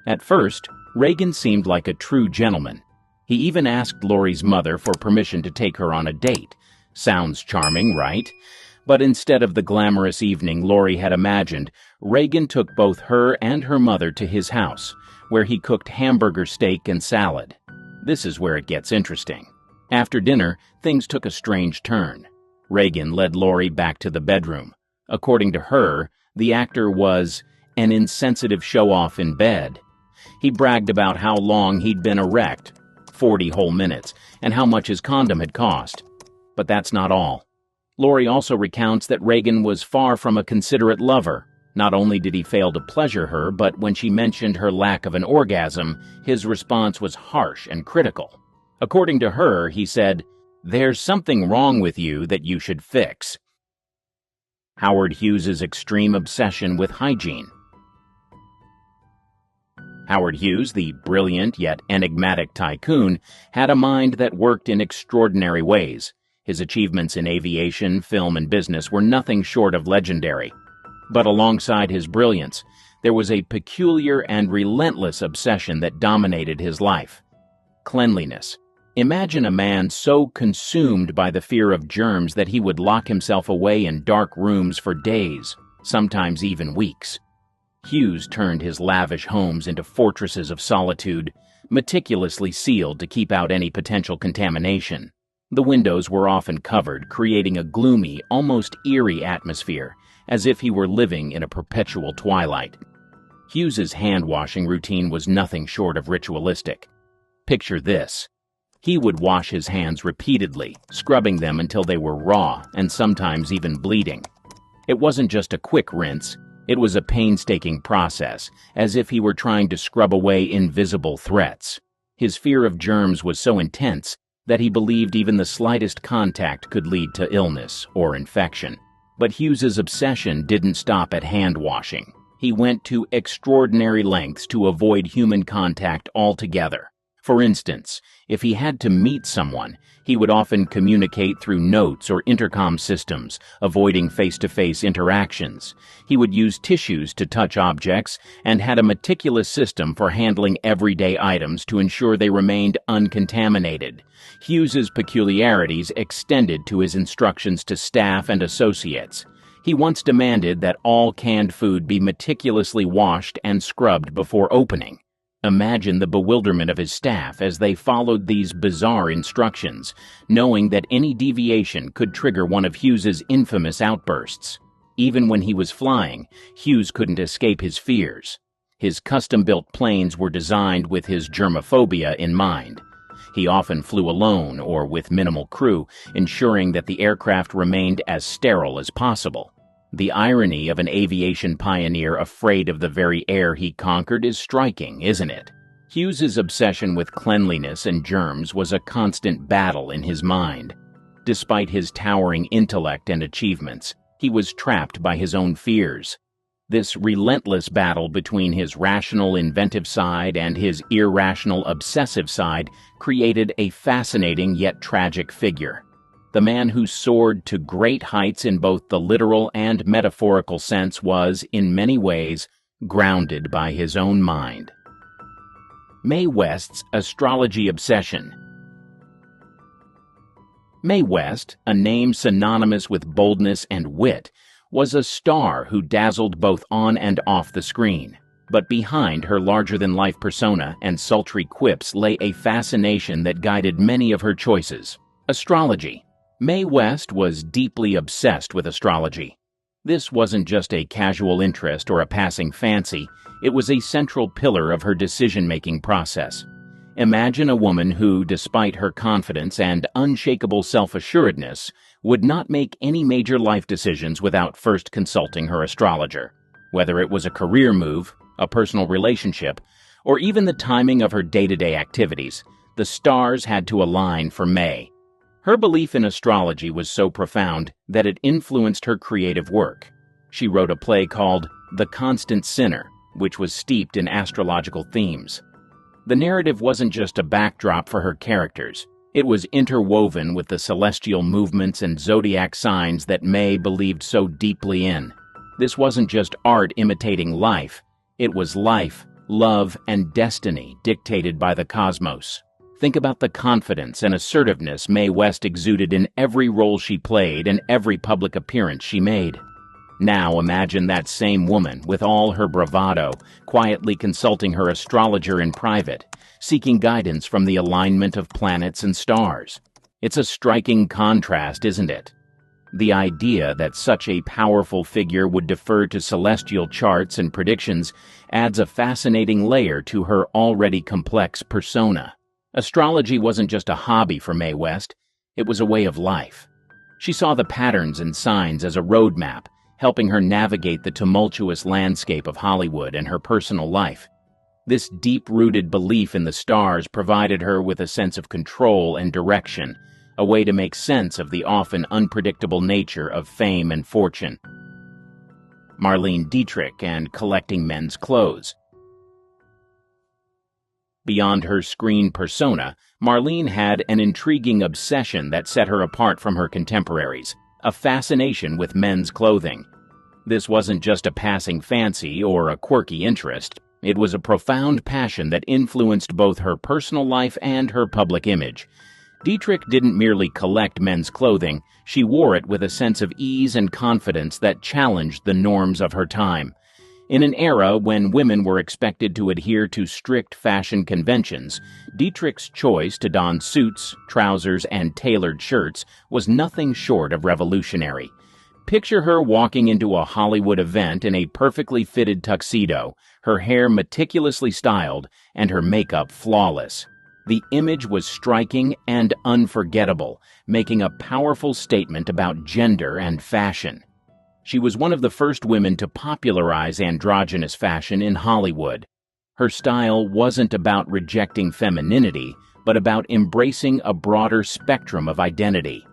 B: At first, Reagan seemed like a true gentleman. He even asked Laurie's mother for permission to take her on a date. Sounds charming, right? But instead of the glamorous evening Laurie had imagined, Reagan took both her and her mother to his house, where he cooked hamburger steak and salad. This is where it gets interesting. After dinner, things took a strange turn. Reagan led Laurie back to the bedroom. According to her, the actor was an insensitive show-off in bed. He bragged about how long he'd been erect, 40 whole minutes, and how much his condom had cost. But that's not all. Laurie also recounts that Reagan was far from a considerate lover. Not only did he fail to pleasure her, but when she mentioned her lack of an orgasm, his response was harsh and critical. According to her, he said, "There's something wrong with you that you should fix." Howard Hughes's extreme obsession with hygiene. Howard Hughes, the brilliant yet enigmatic tycoon, had a mind that worked in extraordinary ways. His achievements in aviation, film, and business were nothing short of legendary. But alongside his brilliance, there was a peculiar and relentless obsession that dominated his life: cleanliness. Imagine a man so consumed by the fear of germs that he would lock himself away in dark rooms for days, sometimes even weeks. Hughes turned his lavish homes into fortresses of solitude, meticulously sealed to keep out any potential contamination. The windows were often covered, creating a gloomy, almost eerie atmosphere, as if he were living in a perpetual twilight. Hughes's hand-washing routine was nothing short of ritualistic. Picture this: He would wash his hands repeatedly, scrubbing them until they were raw and sometimes even bleeding. It wasn't just a quick rinse, it was a painstaking process, as if he were trying to scrub away invisible threats. His fear of germs was so intense that he believed even the slightest contact could lead to illness or infection. But Hughes's obsession didn't stop at hand washing. He went to extraordinary lengths to avoid human contact altogether. For instance, if he had to meet someone, he would often communicate through notes or intercom systems, avoiding face-to-face interactions. He would use tissues to touch objects and had a meticulous system for handling everyday items to ensure they remained uncontaminated. Hughes's peculiarities extended to his instructions to staff and associates. He once demanded that all canned food be meticulously washed and scrubbed before opening. Imagine the bewilderment of his staff as they followed these bizarre instructions, knowing that any deviation could trigger one of Hughes's infamous outbursts. Even when he was flying, Hughes couldn't escape his fears. His custom-built planes were designed with his germophobia in mind. He often flew alone or with minimal crew, ensuring that the aircraft remained as sterile as possible. The irony of an aviation pioneer afraid of the very air he conquered is striking, isn't it? Hughes's obsession with cleanliness and germs was a constant battle in his mind. Despite his towering intellect and achievements, he was trapped by his own fears. This relentless battle between his rational, inventive side and his irrational, obsessive side created a fascinating yet tragic figure. The man who soared to great heights in both the literal and metaphorical sense was, in many ways, grounded by his own mind. Mae West's astrology obsession. Mae West, a name synonymous with boldness and wit, was a star who dazzled both on and off the screen. But behind her larger-than-life persona and sultry quips lay a fascination that guided many of her choices: astrology. Mae West was deeply obsessed with astrology. This wasn't just a casual interest or a passing fancy, it was a central pillar of her decision-making process. Imagine a woman who, despite her confidence and unshakable self-assuredness, would not make any major life decisions without first consulting her astrologer. Whether it was a career move, a personal relationship, or even the timing of her day-to-day activities, the stars had to align for Mae. Her belief in astrology was so profound that it influenced her creative work. She wrote a play called The Constant Sinner, which was steeped in astrological themes. The narrative wasn't just a backdrop for her characters. It was interwoven with the celestial movements and zodiac signs that Mae believed so deeply in. This wasn't just art imitating life. It was life, love, and destiny dictated by the cosmos. Think about the confidence and assertiveness Mae West exuded in every role she played and every public appearance she made. Now imagine that same woman, with all her bravado, quietly consulting her astrologer in private, seeking guidance from the alignment of planets and stars. It's a striking contrast, isn't it? The idea that such a powerful figure would defer to celestial charts and predictions adds a fascinating layer to her already complex persona. Astrology wasn't just a hobby for Mae West, it was a way of life. She saw the patterns and signs as a roadmap, helping her navigate the tumultuous landscape of Hollywood and her personal life. This deep-rooted belief in the stars provided her with a sense of control and direction, a way to make sense of the often unpredictable nature of fame and fortune. Marlene Dietrich and collecting men's clothes. Beyond her screen persona, Marlene had an intriguing obsession that set her apart from her contemporaries, a fascination with men's clothing. This wasn't just a passing fancy or a quirky interest. It was a profound passion that influenced both her personal life and her public image. Dietrich didn't merely collect men's clothing, she wore it with a sense of ease and confidence that challenged the norms of her time. In an era when women were expected to adhere to strict fashion conventions, Dietrich's choice to don suits, trousers, and tailored shirts was nothing short of revolutionary. Picture her walking into a Hollywood event in a perfectly fitted tuxedo, her hair meticulously styled, and her makeup flawless. The image was striking and unforgettable, making a powerful statement about gender and fashion. She was one of the first women to popularize androgynous fashion in Hollywood. Her style wasn't about rejecting femininity, but about embracing a broader spectrum of identity.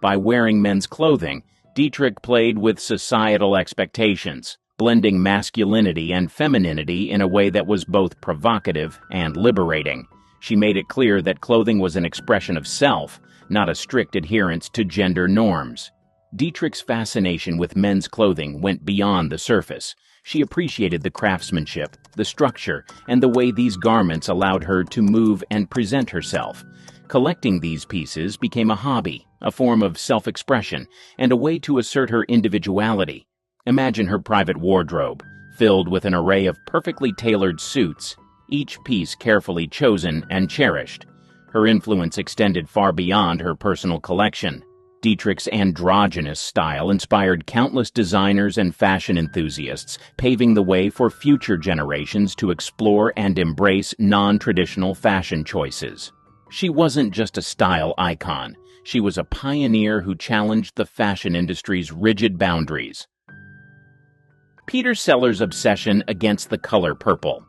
B: By wearing men's clothing, Dietrich played with societal expectations, blending masculinity and femininity in a way that was both provocative and liberating. She made it clear that clothing was an expression of self, not a strict adherence to gender norms. Dietrich's fascination with men's clothing went beyond the surface. She appreciated the craftsmanship, the structure, and the way these garments allowed her to move and present herself. Collecting these pieces became a hobby, a form of self-expression, and a way to assert her individuality. Imagine her private wardrobe, filled with an array of perfectly tailored suits, each piece carefully chosen and cherished. Her influence extended far beyond her personal collection. Dietrich's androgynous style inspired countless designers and fashion enthusiasts, paving the way for future generations to explore and embrace non-traditional fashion choices. She wasn't just a style icon. She was a pioneer who challenged the fashion industry's rigid boundaries. Peter Sellers' obsession against the color purple.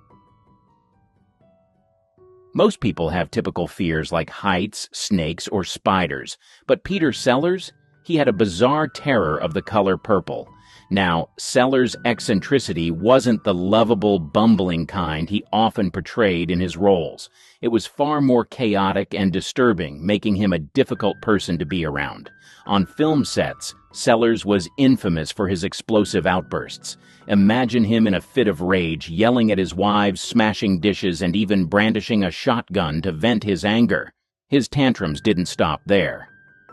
B: Most people have typical fears like heights, snakes, or spiders, but Peter Sellers, he had a bizarre terror of the color purple. Now, Sellers' eccentricity wasn't the lovable, bumbling kind he often portrayed in his roles. It was far more chaotic and disturbing, making him a difficult person to be around. On film sets, Sellers was infamous for his explosive outbursts. Imagine him in a fit of rage, yelling at his wives, smashing dishes, and even brandishing a shotgun to vent his anger. His tantrums didn't stop there.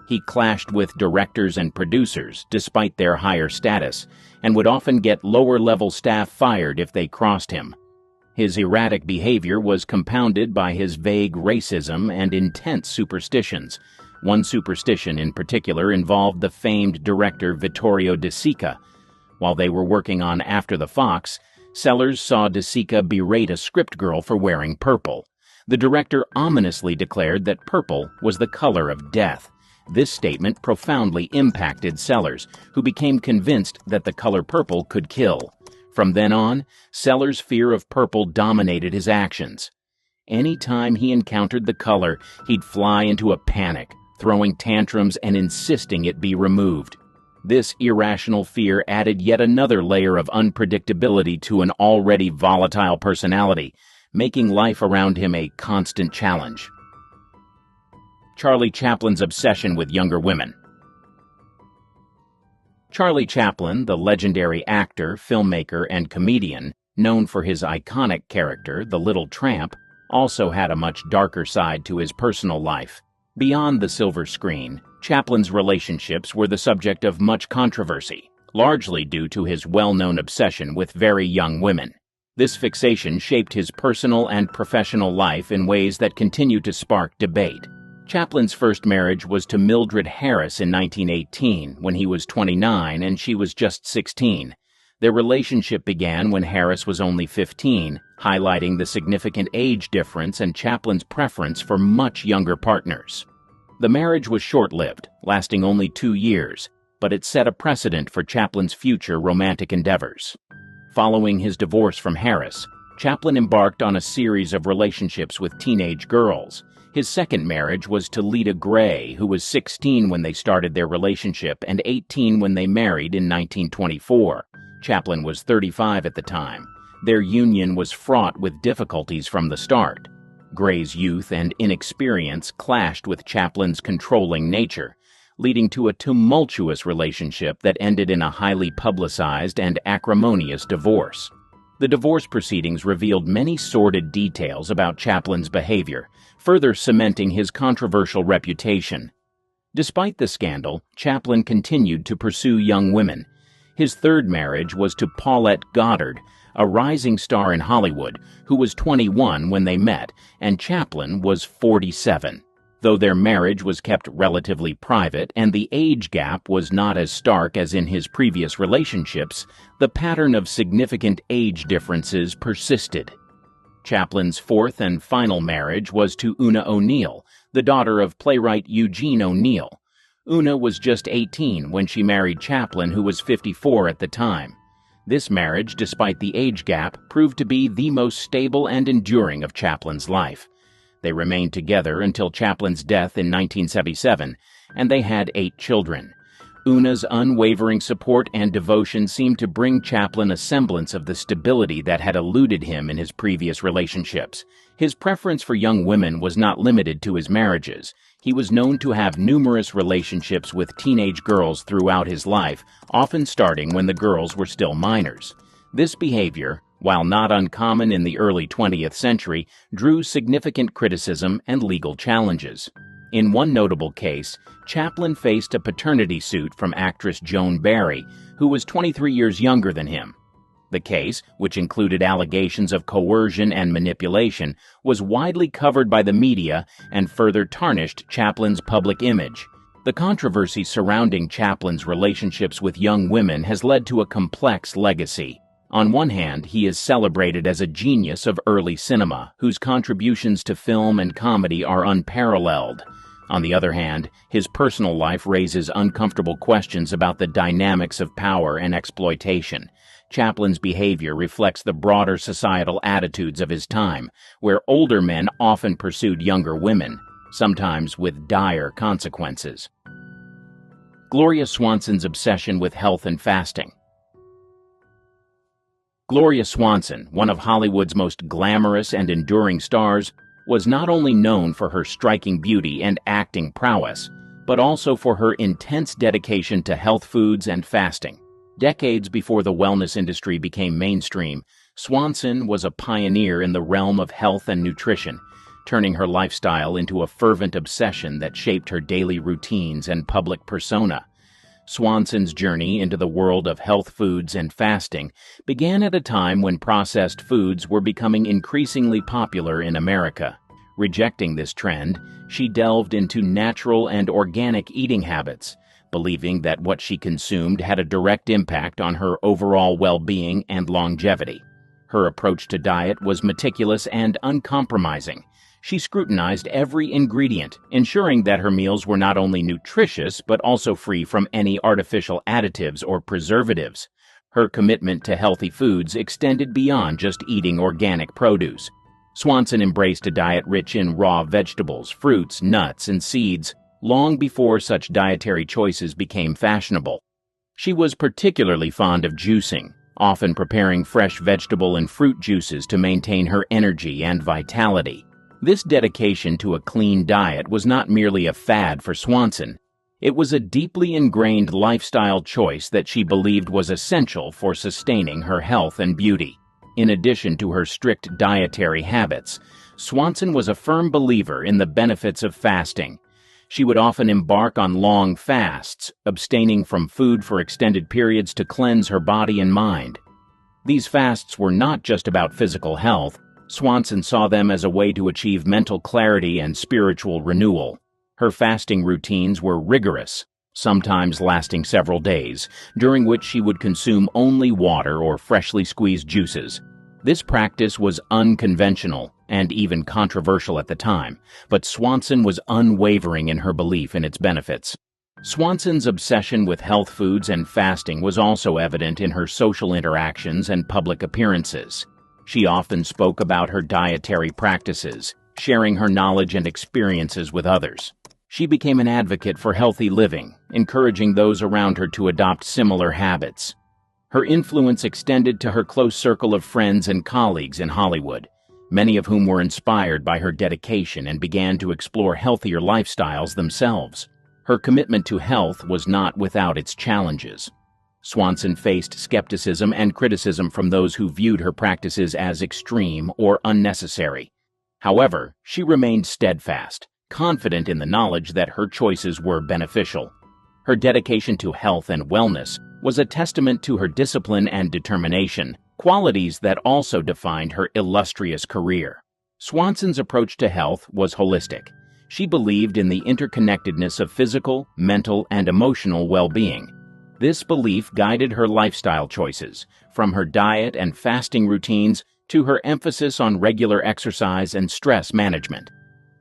B: He clashed with directors and producers, despite their higher status, and would often get lower-level staff fired if they crossed him. His erratic behavior was compounded by his vague racism and intense superstitions. One superstition in particular involved the famed director Vittorio De Sica. While they were working on After the Fox, Sellers saw De Sica berate a script girl for wearing purple. The director ominously declared that purple was the color of death. This statement profoundly impacted Sellers, who became convinced that the color purple could kill. From then on, Sellers' fear of purple dominated his actions. Any time he encountered the color, he'd fly into a panic, throwing tantrums and insisting it be removed. This irrational fear added yet another layer of unpredictability to an already volatile personality, making life around him a constant challenge. Charlie Chaplin's obsession with younger women. Charlie Chaplin, the legendary actor, filmmaker, and comedian, known for his iconic character, the Little Tramp, also had a much darker side to his personal life. Beyond the silver screen, Chaplin's relationships were the subject of much controversy, largely due to his well-known obsession with very young women. This fixation shaped his personal and professional life in ways that continue to spark debate. Chaplin's first marriage was to Mildred Harris in 1918, when he was 29 and she was just 16. Their relationship began when Harris was only 15, highlighting the significant age difference and Chaplin's preference for much younger partners. The marriage was short-lived, lasting only 2 years, but it set a precedent for Chaplin's future romantic endeavors. Following his divorce from Harris, Chaplin embarked on a series of relationships with teenage girls. His second marriage was to Lita Gray, who was 16 when they started their relationship and 18 when they married in 1924. Chaplin was 35 at the time. Their union was fraught with difficulties from the start. Gray's youth and inexperience clashed with Chaplin's controlling nature, leading to a tumultuous relationship that ended in a highly publicized and acrimonious divorce. The divorce proceedings revealed many sordid details about Chaplin's behavior, further cementing his controversial reputation. Despite the scandal, Chaplin continued to pursue young women. His third marriage was to Paulette Goddard, a rising star in Hollywood, who was 21 when they met, and Chaplin was 47. Though their marriage was kept relatively private and the age gap was not as stark as in his previous relationships, the pattern of significant age differences persisted. Chaplin's fourth and final marriage was to Una O'Neill, the daughter of playwright Eugene O'Neill. Una was just 18 when she married Chaplin, who was 54 at the time. This marriage, despite the age gap, proved to be the most stable and enduring of Chaplin's life. They remained together until Chaplin's death in 1977, and they had 8 children. Una's unwavering support and devotion seemed to bring Chaplin a semblance of the stability that had eluded him in his previous relationships. His preference for young women was not limited to his marriages. He was known to have numerous relationships with teenage girls throughout his life, often starting when the girls were still minors. This behavior, while not uncommon in the early 20th century, drew significant criticism and legal challenges. In one notable case, Chaplin faced a paternity suit from actress Joan Barry, who was 23 years younger than him. The case, which included allegations of coercion and manipulation, was widely covered by the media and further tarnished Chaplin's public image. The controversy surrounding Chaplin's relationships with young women has led to a complex legacy. On one hand, he is celebrated as a genius of early cinema, whose contributions to film and comedy are unparalleled. On the other hand, his personal life raises uncomfortable questions about the dynamics of power and exploitation. Chaplin's behavior reflects the broader societal attitudes of his time, where older men often pursued younger women, sometimes with dire consequences. Gloria Swanson's obsession with health and fasting. Gloria Swanson, one of Hollywood's most glamorous and enduring stars, was not only known for her striking beauty and acting prowess, but also for her intense dedication to health foods and fasting. Decades before the wellness industry became mainstream, Swanson was a pioneer in the realm of health and nutrition, turning her lifestyle into a fervent obsession that shaped her daily routines and public persona. Swanson's journey into the world of health foods and fasting began at a time when processed foods were becoming increasingly popular in America. Rejecting this trend, she delved into natural and organic eating habits, believing that what she consumed had a direct impact on her overall well-being and longevity. Her approach to diet was meticulous and uncompromising. She scrutinized every ingredient, ensuring that her meals were not only nutritious but also free from any artificial additives or preservatives. Her commitment to healthy foods extended beyond just eating organic produce. Swanson embraced a diet rich in raw vegetables, fruits, nuts, and seeds, long before such dietary choices became fashionable. She was particularly fond of juicing, often preparing fresh vegetable and fruit juices to maintain her energy and vitality. This dedication to a clean diet was not merely a fad for Swanson. It was a deeply ingrained lifestyle choice that she believed was essential for sustaining her health and beauty. In addition to her strict dietary habits, Swanson was a firm believer in the benefits of fasting. She would often embark on long fasts, abstaining from food for extended periods to cleanse her body and mind. These fasts were not just about physical health. Swanson saw them as a way to achieve mental clarity and spiritual renewal. Her fasting routines were rigorous, sometimes lasting several days, during which she would consume only water or freshly squeezed juices. This practice was unconventional and even controversial at the time, but Swanson was unwavering in her belief in its benefits. Swanson's obsession with health foods and fasting was also evident in her social interactions and public appearances. She often spoke about her dietary practices, sharing her knowledge and experiences with others. She became an advocate for healthy living, encouraging those around her to adopt similar habits. Her influence extended to her close circle of friends and colleagues in Hollywood, many of whom were inspired by her dedication and began to explore healthier lifestyles themselves. Her commitment to health was not without its challenges. Swanson faced skepticism and criticism from those who viewed her practices as extreme or unnecessary. However, she remained steadfast, confident in the knowledge that her choices were beneficial. Her dedication to health and wellness was a testament to her discipline and determination, qualities that also defined her illustrious career. Swanson's approach to health was holistic. She believed in the interconnectedness of physical, mental, and emotional well-being. This belief guided her lifestyle choices, from her diet and fasting routines to her emphasis on regular exercise and stress management.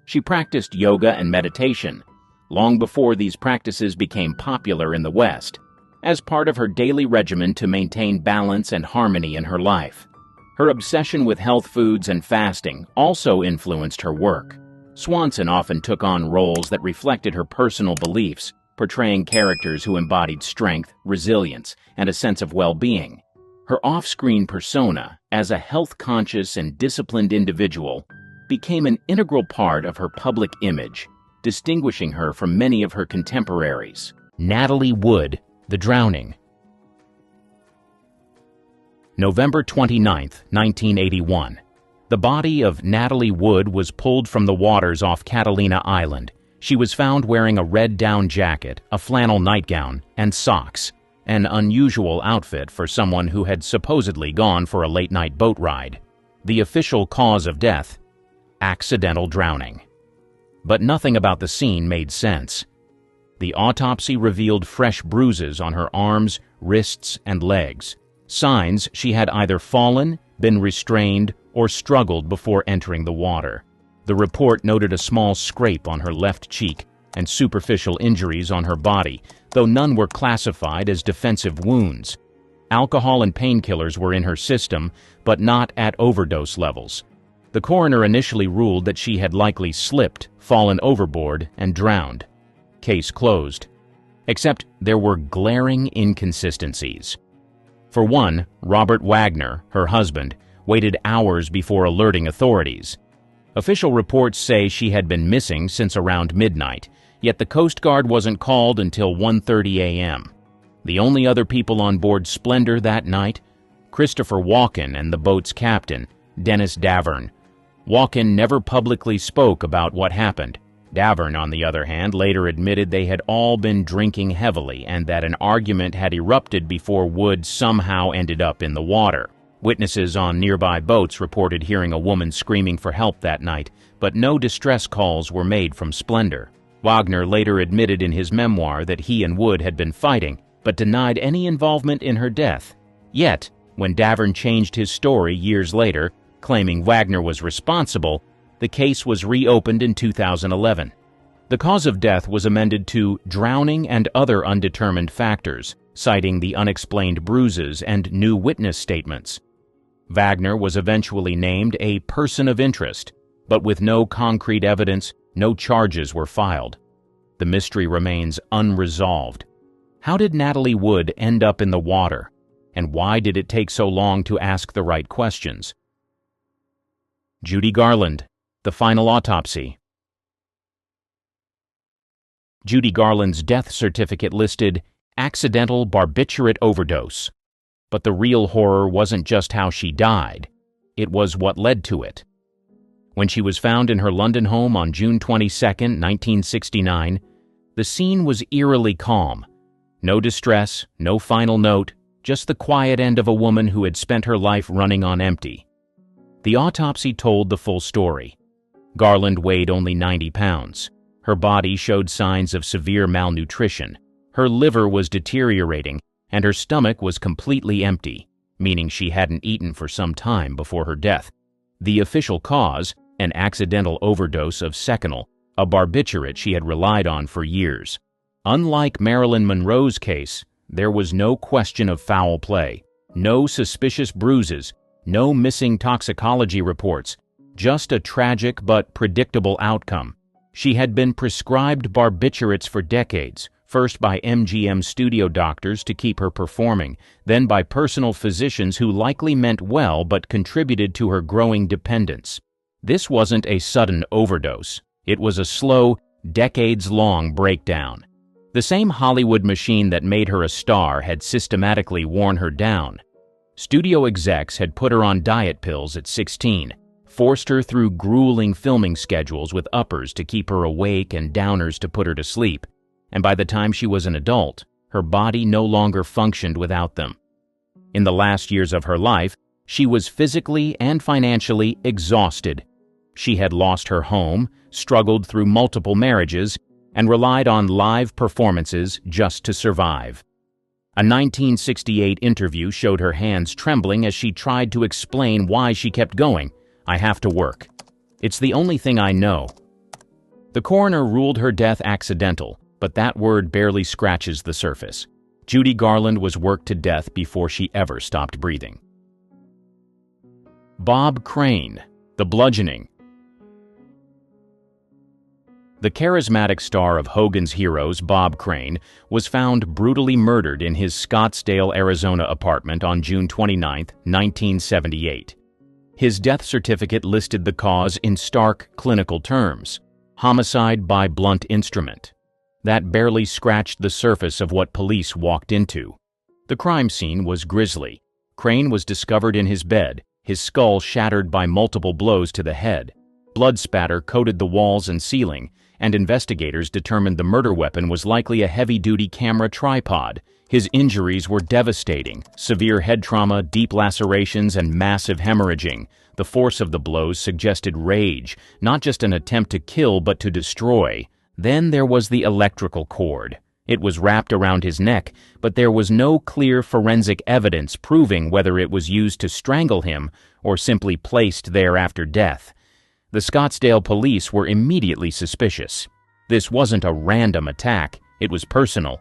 B: She practiced yoga and meditation long before these practices became popular in the West, as part of her daily regimen to maintain balance and harmony in her life. Her obsession with health foods and fasting also influenced her work. Swanson often took on roles that reflected her personal beliefs, portraying characters who embodied strength, resilience, and a sense of well-being. Her off-screen persona, as a health-conscious and disciplined individual, became an integral part of her public image, distinguishing her from many of her contemporaries. Natalie Wood, The Drowning. November 29, 1981. The body of Natalie Wood was pulled from the waters off Catalina Island. She was found wearing a red down jacket, a flannel nightgown, and socks, an unusual outfit for someone who had supposedly gone for a late-night boat ride. The official cause of death: accidental drowning. But nothing about the scene made sense. The autopsy revealed fresh bruises on her arms, wrists, and legs, signs she had either fallen, been restrained, or struggled before entering the water. The report noted a small scrape on her left cheek and superficial injuries on her body, though none were classified as defensive wounds. Alcohol and painkillers were in her system, but not at overdose levels. The coroner initially ruled that she had likely slipped, fallen overboard, and drowned. Case closed. Except there were glaring inconsistencies. For one, Robert Wagner, her husband, waited hours before alerting authorities. Official reports say she had been missing since around midnight, yet the Coast Guard wasn't called until 1:30 a.m. The only other people on board Splendor that night: Christopher Walken and the boat's captain, Dennis Davern. Walken never publicly spoke about what happened. Davern, on the other hand, later admitted they had all been drinking heavily and that an argument had erupted before Wood somehow ended up in the water. Witnesses on nearby boats reported hearing a woman screaming for help that night, but no distress calls were made from Splendor. Wagner later admitted in his memoir that he and Wood had been fighting, but denied any involvement in her death. Yet, when Davern changed his story years later, claiming Wagner was responsible, the case was reopened in 2011. The cause of death was amended to drowning and other undetermined factors, citing the unexplained bruises and new witness statements. Wagner was eventually named a person of interest, but with no concrete evidence, no charges were filed. The mystery remains unresolved. How did Natalie Wood end up in the water, and why did it take so long to ask the right questions? Judy Garland, The Final Autopsy. Judy Garland's death certificate listed accidental barbiturate overdose. But the real horror wasn't just how she died, it was what led to it. When she was found in her London home on June 22, 1969, the scene was eerily calm. No distress, no final note, just the quiet end of a woman who had spent her life running on empty. The autopsy told the full story. Garland weighed only 90 pounds. Her body showed signs of severe malnutrition. Her liver was deteriorating, and her stomach was completely empty, meaning she hadn't eaten for some time before her death. The official cause, an accidental overdose of Seconal, a barbiturate she had relied on for years. Unlike Marilyn Monroe's case, there was no question of foul play, no suspicious bruises, no missing toxicology reports, just a tragic but predictable outcome. She had been prescribed barbiturates for decades, first by MGM studio doctors to keep her performing, then by personal physicians who likely meant well but contributed to her growing dependence. This wasn't a sudden overdose. It was a slow, decades-long breakdown. The same Hollywood machine that made her a star had systematically worn her down. Studio execs had put her on diet pills at 16, forced her through grueling filming schedules with uppers to keep her awake and downers to put her to sleep, and by the time she was an adult, her body no longer functioned without them. In the last years of her life, she was physically and financially exhausted. She had lost her home, struggled through multiple marriages, and relied on live performances just to survive. A 1968 interview showed her hands trembling as she tried to explain why she kept going. "I have to work. It's the only thing I know." The coroner ruled her death accidental, but that word barely scratches the surface. Judy Garland was worked to death before she ever stopped breathing. Bob Crane, the bludgeoning. The charismatic star of Hogan's Heroes, Bob Crane, was found brutally murdered in his Scottsdale, Arizona apartment on June 29, 1978. His death certificate listed the cause in stark clinical terms: homicide by blunt instrument. That barely scratched the surface of what police walked into. The crime scene was grisly. Crane was discovered in his bed, his skull shattered by multiple blows to the head. Blood spatter coated the walls and ceiling, and investigators determined the murder weapon was likely a heavy-duty camera tripod. His injuries were devastating: severe head trauma, deep lacerations, and massive hemorrhaging. The force of the blows suggested rage, not just an attempt to kill but to destroy. Then there was the electrical cord. It was wrapped around his neck, but there was no clear forensic evidence proving whether it was used to strangle him or simply placed there after death. The Scottsdale police were immediately suspicious. This wasn't a random attack, it was personal.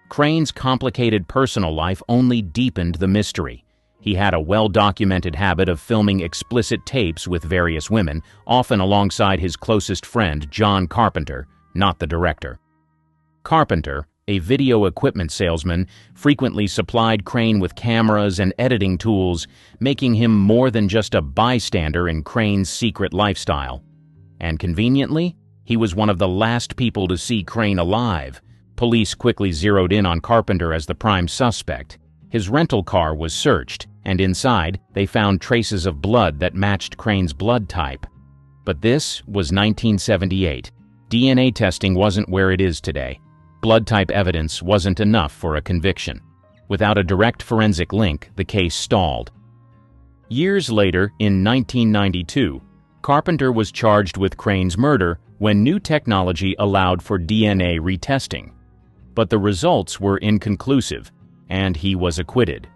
B: Crane's complicated personal life only deepened the mystery. He had a well-documented habit of filming explicit tapes with various women, often alongside his closest friend, John Carpenter, not the director. Carpenter, a video equipment salesman, frequently supplied Crane with cameras and editing tools, making him more than just a bystander in Crane's secret lifestyle. And conveniently, he was one of the last people to see Crane alive. Police quickly zeroed in on Carpenter as the prime suspect. His rental car was searched, and inside they found traces of blood that matched Crane's blood type. But this was 1978. DNA testing wasn't where it is today. Blood type evidence wasn't enough for a conviction. Without a direct forensic link, the case stalled. Years later, in 1992, Carpenter was charged with Crane's murder when new technology allowed for DNA retesting. But the results were inconclusive, and he was acquitted.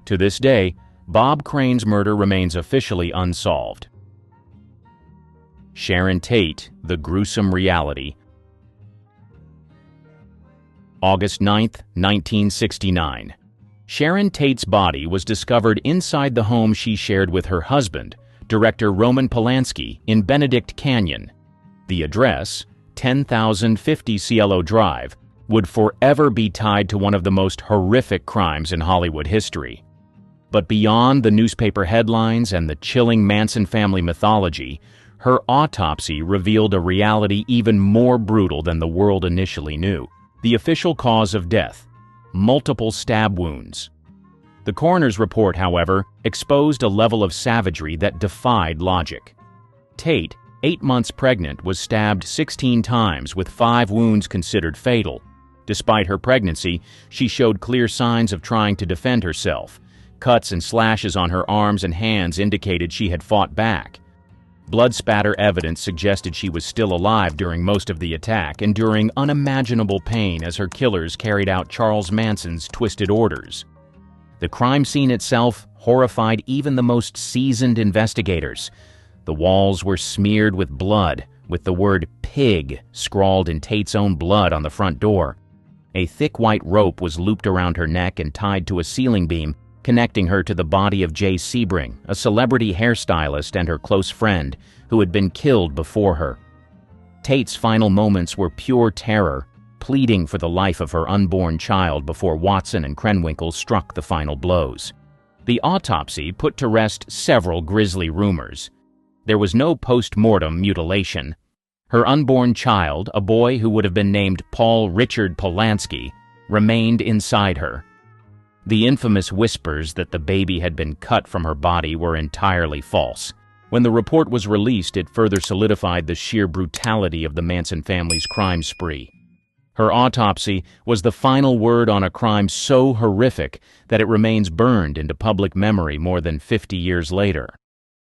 B: To this day, Bob Crane's murder remains officially unsolved. Sharon Tate, the gruesome reality. August 9, 1969. Sharon Tate's body was discovered inside the home she shared with her husband, director Roman Polanski, in Benedict Canyon. The address, 10,050 Cielo Drive, would forever be tied to one of the most horrific crimes in Hollywood history. But beyond the newspaper headlines and the chilling Manson family mythology, her autopsy revealed a reality even more brutal than the world initially knew. The official cause of death: multiple stab wounds. The coroner's report, however, exposed a level of savagery that defied logic. Tate, 8 months pregnant, was stabbed 16 times with 5 wounds considered fatal. Despite her pregnancy, she showed clear signs of trying to defend herself. Cuts and slashes on her arms and hands indicated she had fought back. Blood spatter evidence suggested she was still alive during most of the attack, enduring unimaginable pain as her killers carried out Charles Manson's twisted orders. The crime scene itself horrified even the most seasoned investigators. The walls were smeared with blood, with the word "pig" scrawled in Tate's own blood on the front door. A thick white rope was looped around her neck and tied to a ceiling beam, connecting her to the body of Jay Sebring, a celebrity hairstylist and her close friend, who had been killed before her. Tate's final moments were pure terror, pleading for the life of her unborn child before Watson and Krenwinkel struck the final blows. The autopsy put to rest several grisly rumors. There was no post-mortem mutilation. Her unborn child, a boy who would have been named Paul Richard Polanski, remained inside her. The infamous whispers that the baby had been cut from her body were entirely false. When the report was released, it further solidified the sheer brutality of the Manson family's crime spree. Her autopsy was the final word on a crime so horrific that it remains burned into public memory more than 50 years later.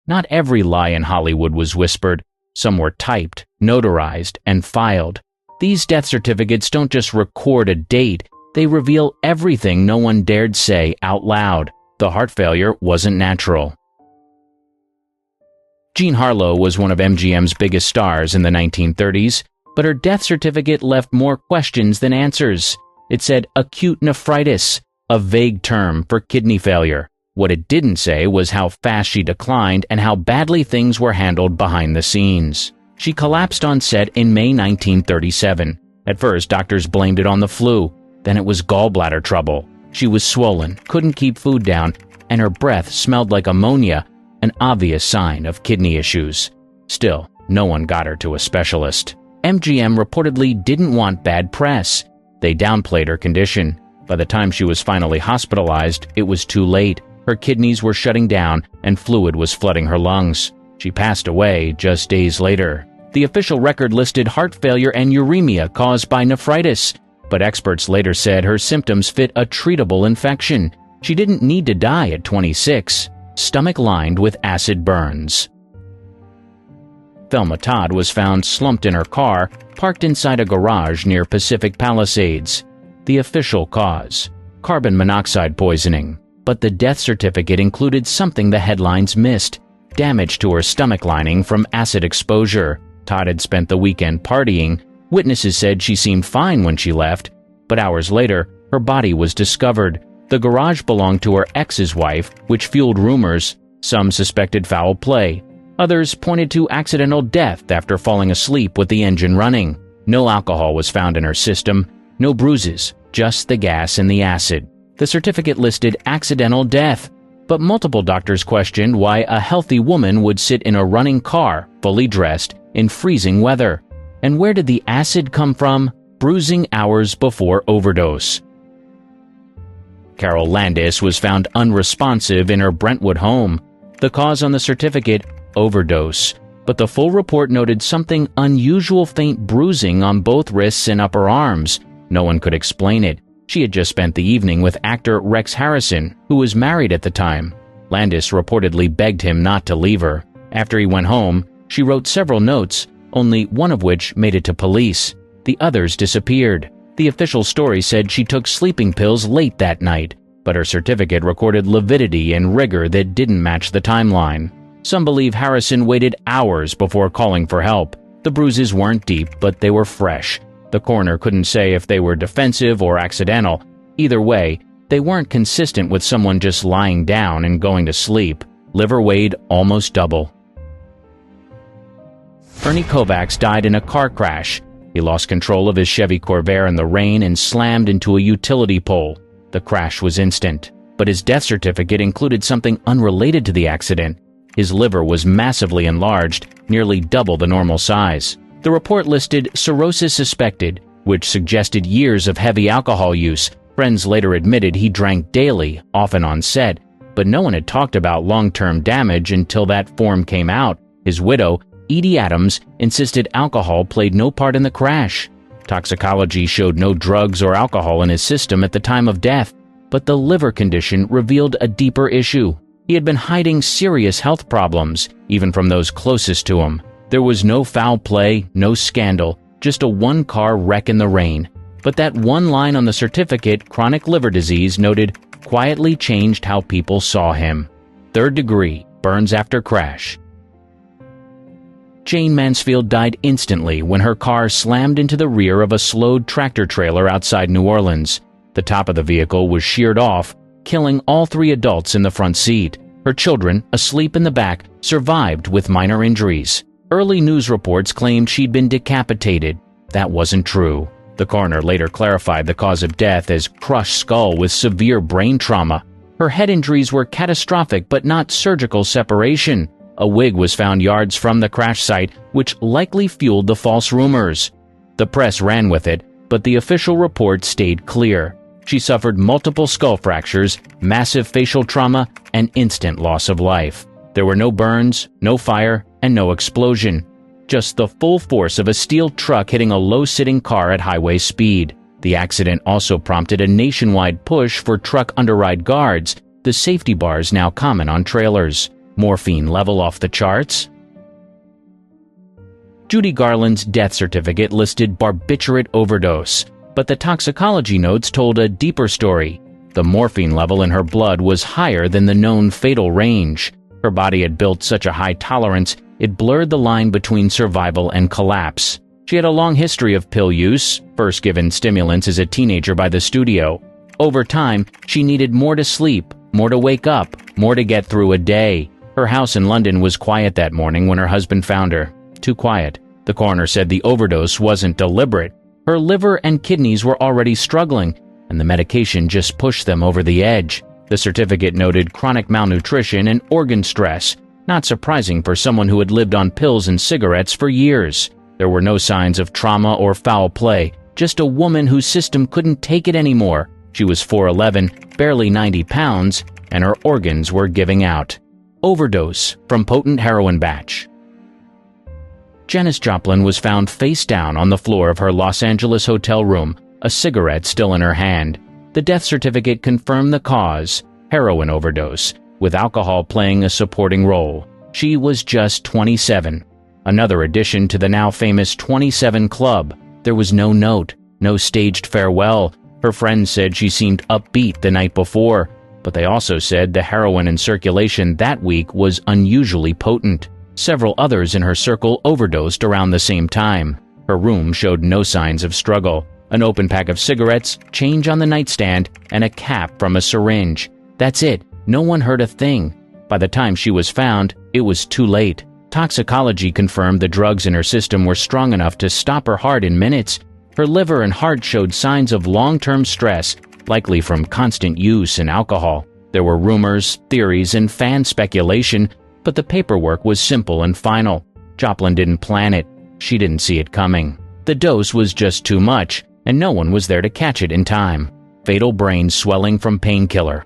B: Not every lie in Hollywood was whispered. Some were typed, notarized, and filed. These death certificates don't just record a date, They reveal everything no one dared say out loud. The heart failure wasn't natural. Jean Harlow was one of MGM's biggest stars in the 1930s, but her death certificate left more questions than answers. It said acute nephritis, a vague term for kidney failure. What it didn't say was how fast she declined and how badly things were handled behind the scenes. She collapsed on set in May 1937. At first, doctors blamed it on the flu. Then it was gallbladder trouble. She was swollen, couldn't keep food down, and her breath smelled like ammonia, an obvious sign of kidney issues. Still, no one got her to a specialist. MGM reportedly didn't want bad press. They downplayed her condition. By the time she was finally hospitalized, it was too late. Her kidneys were shutting down and fluid was flooding her lungs. She passed away just days later. The official record listed heart failure and uremia caused by nephritis, but experts later said her symptoms fit a treatable infection. She didn't need to die at 26. Stomach lined with acid burns. Thelma Todd was found slumped in her car, parked inside a garage near Pacific Palisades. The official cause: carbon monoxide poisoning. But the death certificate included something the headlines missed: damage to her stomach lining from acid exposure. Todd had spent the weekend partying. Witnesses said she seemed fine when she left, but hours later, her body was discovered. The garage belonged to her ex's wife, which fueled rumors. Some suspected foul play. Others pointed to accidental death after falling asleep with the engine running. No alcohol was found in her system, no bruises, just the gas and the acid. The certificate listed accidental death, but multiple doctors questioned why a healthy woman would sit in a running car, fully dressed, in freezing weather. And where did the acid come from? Bruising hours before overdose. Carol Landis was found unresponsive in her Brentwood home. The cause on the certificate: overdose. But the full report noted something unusual: faint bruising on both wrists and upper arms. No one could explain it. She had just spent the evening with actor Rex Harrison, who was married at the time. Landis reportedly begged him not to leave her. After he went home, she wrote several notes, only one of which made it to police. The others disappeared. The official story said she took sleeping pills late that night, but her certificate recorded lividity and rigor that didn't match the timeline. Some believe Harrison waited hours before calling for help. The bruises weren't deep, but they were fresh. The coroner couldn't say if they were defensive or accidental. Either way, they weren't consistent with someone just lying down and going to sleep. Liver weighed almost double. Ernie Kovacs died in a car crash. He lost control of his Chevy Corvair in the rain and slammed into a utility pole. The crash was instant, but his death certificate included something unrelated to the accident. His liver was massively enlarged, nearly double the normal size. The report listed cirrhosis suspected, which suggested years of heavy alcohol use. Friends later admitted he drank daily, often on set, but no one had talked about long-term damage until that form came out. His widow, Edie Adams, insisted alcohol played no part in the crash. Toxicology showed no drugs or alcohol in his system at the time of death, but the liver condition revealed a deeper issue. He had been hiding serious health problems, even from those closest to him. There was no foul play, no scandal, just a one-car wreck in the rain. But that one line on the certificate, chronic liver disease, noted, quietly changed how people saw him. 3rd degree, burns after crash. Jane Mansfield died instantly when her car slammed into the rear of a slowed tractor-trailer outside New Orleans. The top of the vehicle was sheared off, killing all 3 adults in the front seat. Her children, asleep in the back, survived with minor injuries. Early news reports claimed she'd been decapitated. That wasn't true. The coroner later clarified the cause of death as crushed skull with severe brain trauma. Her head injuries were catastrophic but not surgical separation. A wig was found yards from the crash site, which likely fueled the false rumors. The press ran with it, but the official report stayed clear. She suffered multiple skull fractures, massive facial trauma, and instant loss of life. There were no burns, no fire, and no explosion. Just the full force of a steel truck hitting a low-sitting car at highway speed. The accident also prompted a nationwide push for truck underride guards, the safety bars now common on trailers. Morphine level off the charts? Judy Garland's death certificate listed barbiturate overdose. But the toxicology notes told a deeper story. The morphine level in her blood was higher than the known fatal range. Her body had built such a high tolerance, it blurred the line between survival and collapse. She had a long history of pill use, first given stimulants as a teenager by the studio. Over time, she needed more to sleep, more to wake up, more to get through a day. Her house in London was quiet that morning when her husband found her. Too quiet. The coroner said the overdose wasn't deliberate. Her liver and kidneys were already struggling, and the medication just pushed them over the edge. The certificate noted chronic malnutrition and organ stress, not surprising for someone who had lived on pills and cigarettes for years. There were no signs of trauma or foul play, just a woman whose system couldn't take it anymore. She was 4'11", barely 90 pounds, and her organs were giving out. Overdose from potent heroin batch. Janis Joplin was found face down on the floor of her Los Angeles hotel room, a cigarette still in her hand. The death certificate confirmed the cause, heroin overdose, with alcohol playing a supporting role. She was just 27. Another addition to the now famous 27 Club. There was no note, no staged farewell. Her friends said she seemed upbeat the night before, but they also said the heroin in circulation that week was unusually potent. Several others in her circle overdosed around the same time. Her room showed no signs of struggle. An open pack of cigarettes, change on the nightstand, and a cap from a syringe. That's it. No one heard a thing. By the time she was found, it was too late. Toxicology confirmed the drugs in her system were strong enough to stop her heart in minutes. Her liver and heart showed signs of long-term stress, likely from constant use and alcohol. There were rumors, theories, and fan speculation, but the paperwork was simple and final. Joplin didn't plan it. She didn't see it coming. The dose was just too much, and no one was there to catch it in time. Fatal brain swelling from painkiller.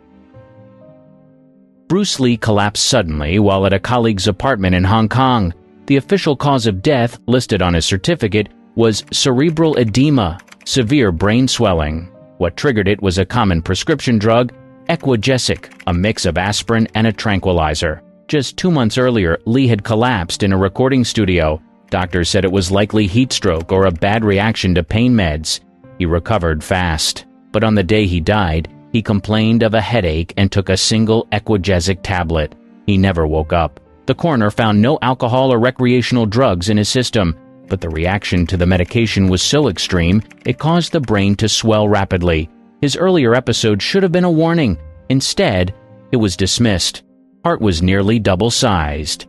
B: Bruce Lee collapsed suddenly while at a colleague's apartment in Hong Kong. The official cause of death, listed on his certificate, was cerebral edema, severe brain swelling. What triggered it was a common prescription drug, Equagesic, a mix of aspirin and a tranquilizer. Just 2 months earlier, Lee had collapsed in a recording studio. Doctors said it was likely heat stroke or a bad reaction to pain meds. He recovered fast, but on the day he died, he complained of a headache and took a single Equagesic tablet. He never woke up. The coroner found no alcohol or recreational drugs in his system, but the reaction to the medication was so extreme, it caused the brain to swell rapidly. His earlier episode should have been a warning. Instead, it was dismissed. Heart was nearly double-sized.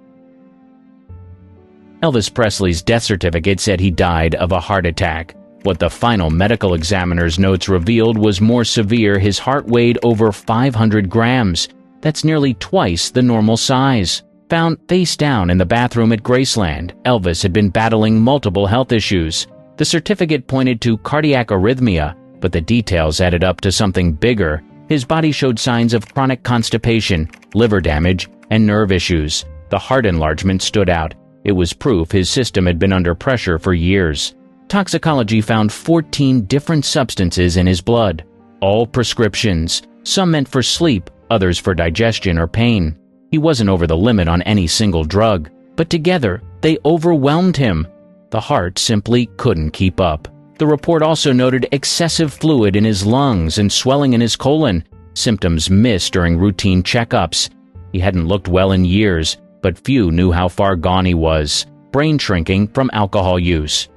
B: Elvis Presley's death certificate said he died of a heart attack. What the final medical examiner's notes revealed was more severe. His heart weighed over 500 grams. That's nearly twice the normal size. Found face down in the bathroom at Graceland, Elvis had been battling multiple health issues. The certificate pointed to cardiac arrhythmia, but the details added up to something bigger. His body showed signs of chronic constipation, liver damage, and nerve issues. The heart enlargement stood out. It was proof his system had been under pressure for years. Toxicology found 14 different substances in his blood, all prescriptions, some meant for sleep, others for digestion or pain. He wasn't over the limit on any single drug, but together they overwhelmed him. The heart simply couldn't keep up. The report also noted excessive fluid in his lungs and swelling in his colon, symptoms missed during routine checkups. He hadn't looked well in years, but few knew how far gone he was. Brain shrinking from alcohol use.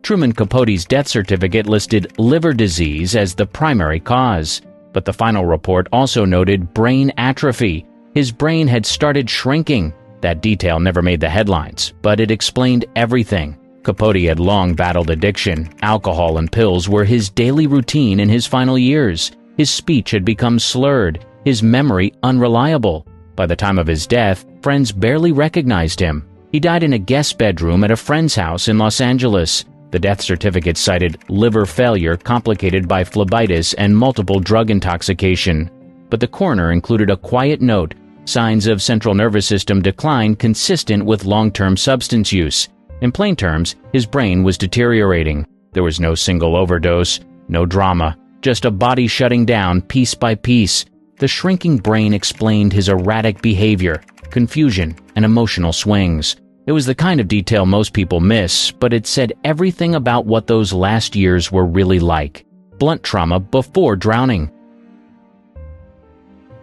B: Truman Capote's death certificate listed liver disease as the primary cause, but the final report also noted brain atrophy. His brain had started shrinking. That detail never made the headlines, but it explained everything. Capote had long battled addiction. Alcohol and pills were his daily routine in his final years. His speech had become slurred, his memory unreliable. By the time of his death, friends barely recognized him. He died in a guest bedroom at a friend's house in Los Angeles. The death certificate cited liver failure complicated by phlebitis and multiple drug intoxication. But the coroner included a quiet note, signs of central nervous system decline consistent with long-term substance use. In plain terms, his brain was deteriorating. There was no single overdose, no drama, just a body shutting down piece by piece. The shrinking brain explained his erratic behavior, confusion, and emotional swings. It was the kind of detail most people miss, but it said everything about what those last years were really like. Blunt trauma before drowning.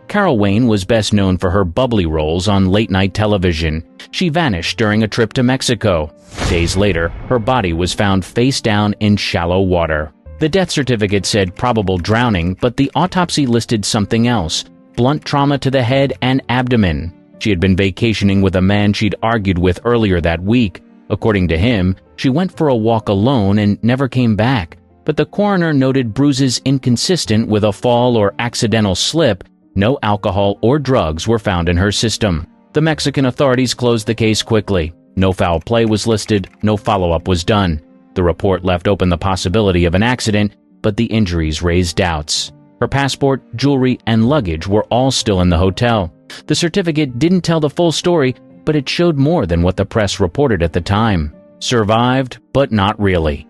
B: Carol Wayne was best known for her bubbly roles on late-night television. She vanished during a trip to Mexico. Days later, her body was found face down in shallow water. The death certificate said probable drowning, but the autopsy listed something else: blunt trauma to the head and abdomen. She had been vacationing with a man she'd argued with earlier that week. According to him, she went for a walk alone and never came back. But the coroner noted bruises inconsistent with a fall or accidental slip. No alcohol or drugs were found in her system. The Mexican authorities closed the case quickly. No foul play was listed, no follow-up was done. The report left open the possibility of an accident, but the injuries raised doubts. Her passport, jewelry, and luggage were all still in the hotel. The certificate didn't tell the full story, but it showed more than what the press reported at the time. Survived, but not really.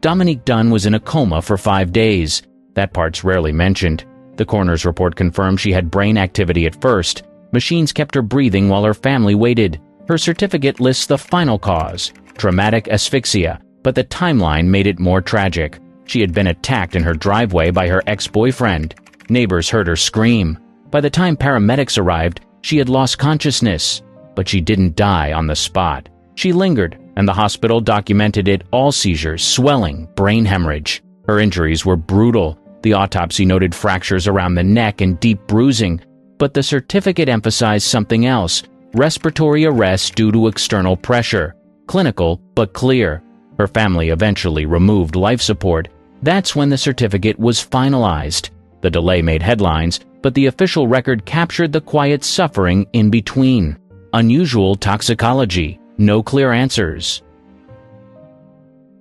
B: Dominique Dunne was in a coma for 5 days. That part's rarely mentioned. The coroner's report confirmed she had brain activity at first. Machines kept her breathing while her family waited. Her certificate lists the final cause, traumatic asphyxia, but the timeline made it more tragic. She had been attacked in her driveway by her ex-boyfriend. Neighbors heard her scream. By the time paramedics arrived, she had lost consciousness. But she didn't die on the spot. She lingered, and the hospital documented it: all seizures, swelling, brain hemorrhage. Her injuries were brutal. The autopsy noted fractures around the neck and deep bruising. But the certificate emphasized something else: respiratory arrest due to external pressure. Clinical, but clear. Her family eventually removed life support. That's when the certificate was finalized. The delay made headlines, but the official record captured the quiet suffering in between. Unusual toxicology. No clear answers.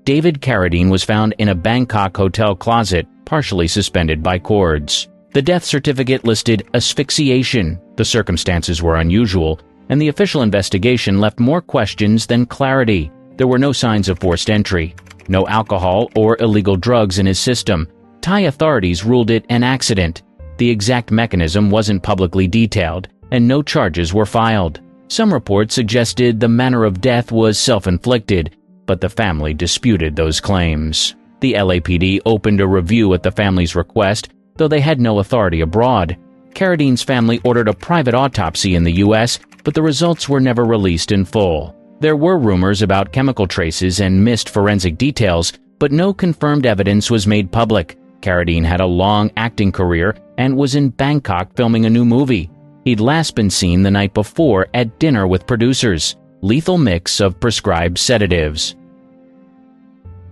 B: David Carradine was found in a Bangkok hotel closet, partially suspended by cords. The death certificate listed asphyxiation. The circumstances were unusual, and the official investigation left more questions than clarity. There were no signs of forced entry, no alcohol or illegal drugs in his system. Thai authorities ruled it an accident. The exact mechanism wasn't publicly detailed, and no charges were filed. Some reports suggested the manner of death was self-inflicted, but the family disputed those claims. The LAPD opened a review at the family's request, though they had no authority abroad. Carradine's family ordered a private autopsy in the U.S., but the results were never released in full. There were rumors about chemical traces and missed forensic details, but no confirmed evidence was made public. Carradine had a long acting career and was in Bangkok filming a new movie. He'd last been seen the night before at dinner with producers. Lethal mix of prescribed sedatives.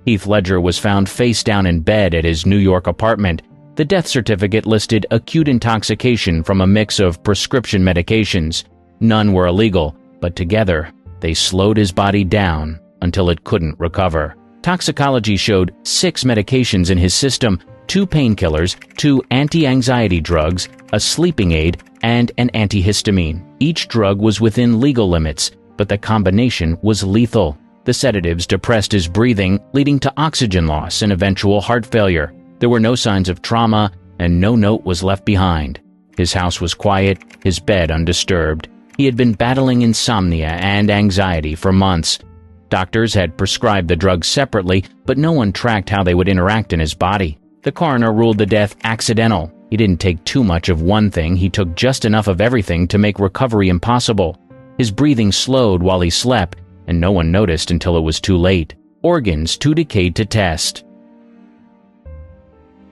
B: Heath Ledger was found face down in bed at his New York apartment. The death certificate listed acute intoxication from a mix of prescription medications. None were illegal, but together, they slowed his body down until it couldn't recover. Toxicology showed 6 medications in his system: 2 painkillers, 2 anti-anxiety drugs, a sleeping aid, and an antihistamine. Each drug was within legal limits, but the combination was lethal. The sedatives depressed his breathing, leading to oxygen loss and eventual heart failure. There were no signs of trauma, and no note was left behind. His house was quiet, his bed undisturbed. He had been battling insomnia and anxiety for months. Doctors had prescribed the drugs separately, but no one tracked how they would interact in his body. The coroner ruled the death accidental. He didn't take too much of one thing, he took just enough of everything to make recovery impossible. His breathing slowed while he slept, and no one noticed until it was too late. Organs too decayed to test.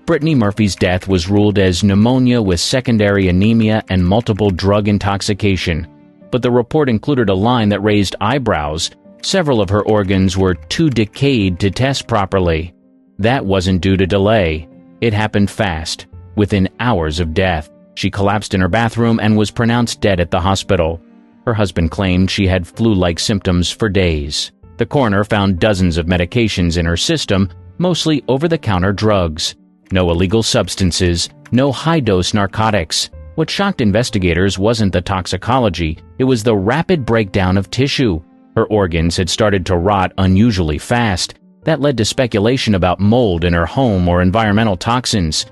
B: Brittany Murphy's death was ruled as pneumonia with secondary anemia and multiple drug intoxication. But the report included a line that raised eyebrows. Several of her organs were too decayed to test properly. That wasn't due to delay. It happened fast. Within hours of death, she collapsed in her bathroom and was pronounced dead at the hospital. Her husband claimed she had flu-like symptoms for days. The coroner found dozens of medications in her system, mostly over-the-counter drugs. No illegal substances, no high-dose narcotics. What shocked investigators wasn't the toxicology, it was the rapid breakdown of tissue. Her organs had started to rot unusually fast. That led to speculation about mold in her home or environmental toxins.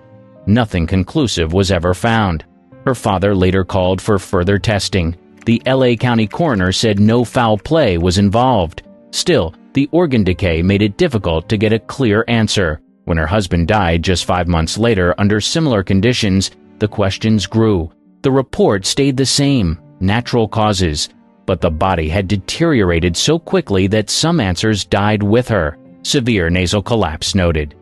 B: Nothing conclusive was ever found. Her father later called for further testing. The LA County coroner said no foul play was involved. Still, the organ decay made it difficult to get a clear answer. When her husband died just 5 months later under similar conditions, the questions grew. The report stayed the same, natural causes, but the body had deteriorated so quickly that some answers died with her. Severe nasal collapse noted.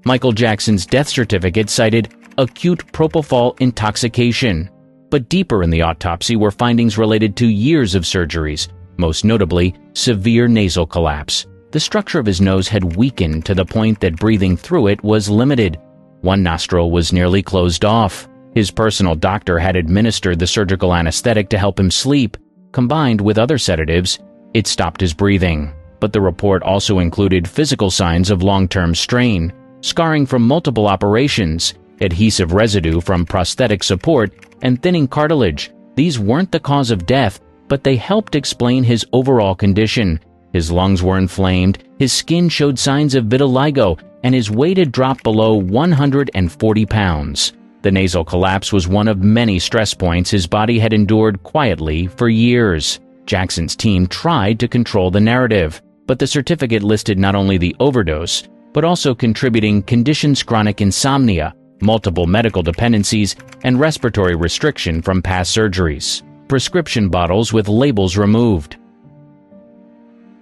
B: Michael Jackson's death certificate cited acute propofol intoxication, but deeper in the autopsy were findings related to years of surgeries, most notably severe nasal collapse. The structure of his nose had weakened to the point that breathing through it was limited. One nostril was nearly closed off. His personal doctor had administered the surgical anesthetic to help him sleep. Combined with other sedatives, it stopped his breathing. But the report also included physical signs of long-term strain, scarring from multiple operations, adhesive residue from prosthetic support, and thinning cartilage. These weren't the cause of death, but they helped explain his overall condition. His lungs were inflamed, his skin showed signs of vitiligo, and his weight had dropped below 140 pounds. The nasal collapse was one of many stress points his body had endured quietly for years. Jackson's team tried to control the narrative, but the certificate listed not only the overdose, but also contributing conditions: chronic insomnia, multiple medical dependencies, and respiratory restriction from past surgeries. Prescription bottles with labels removed.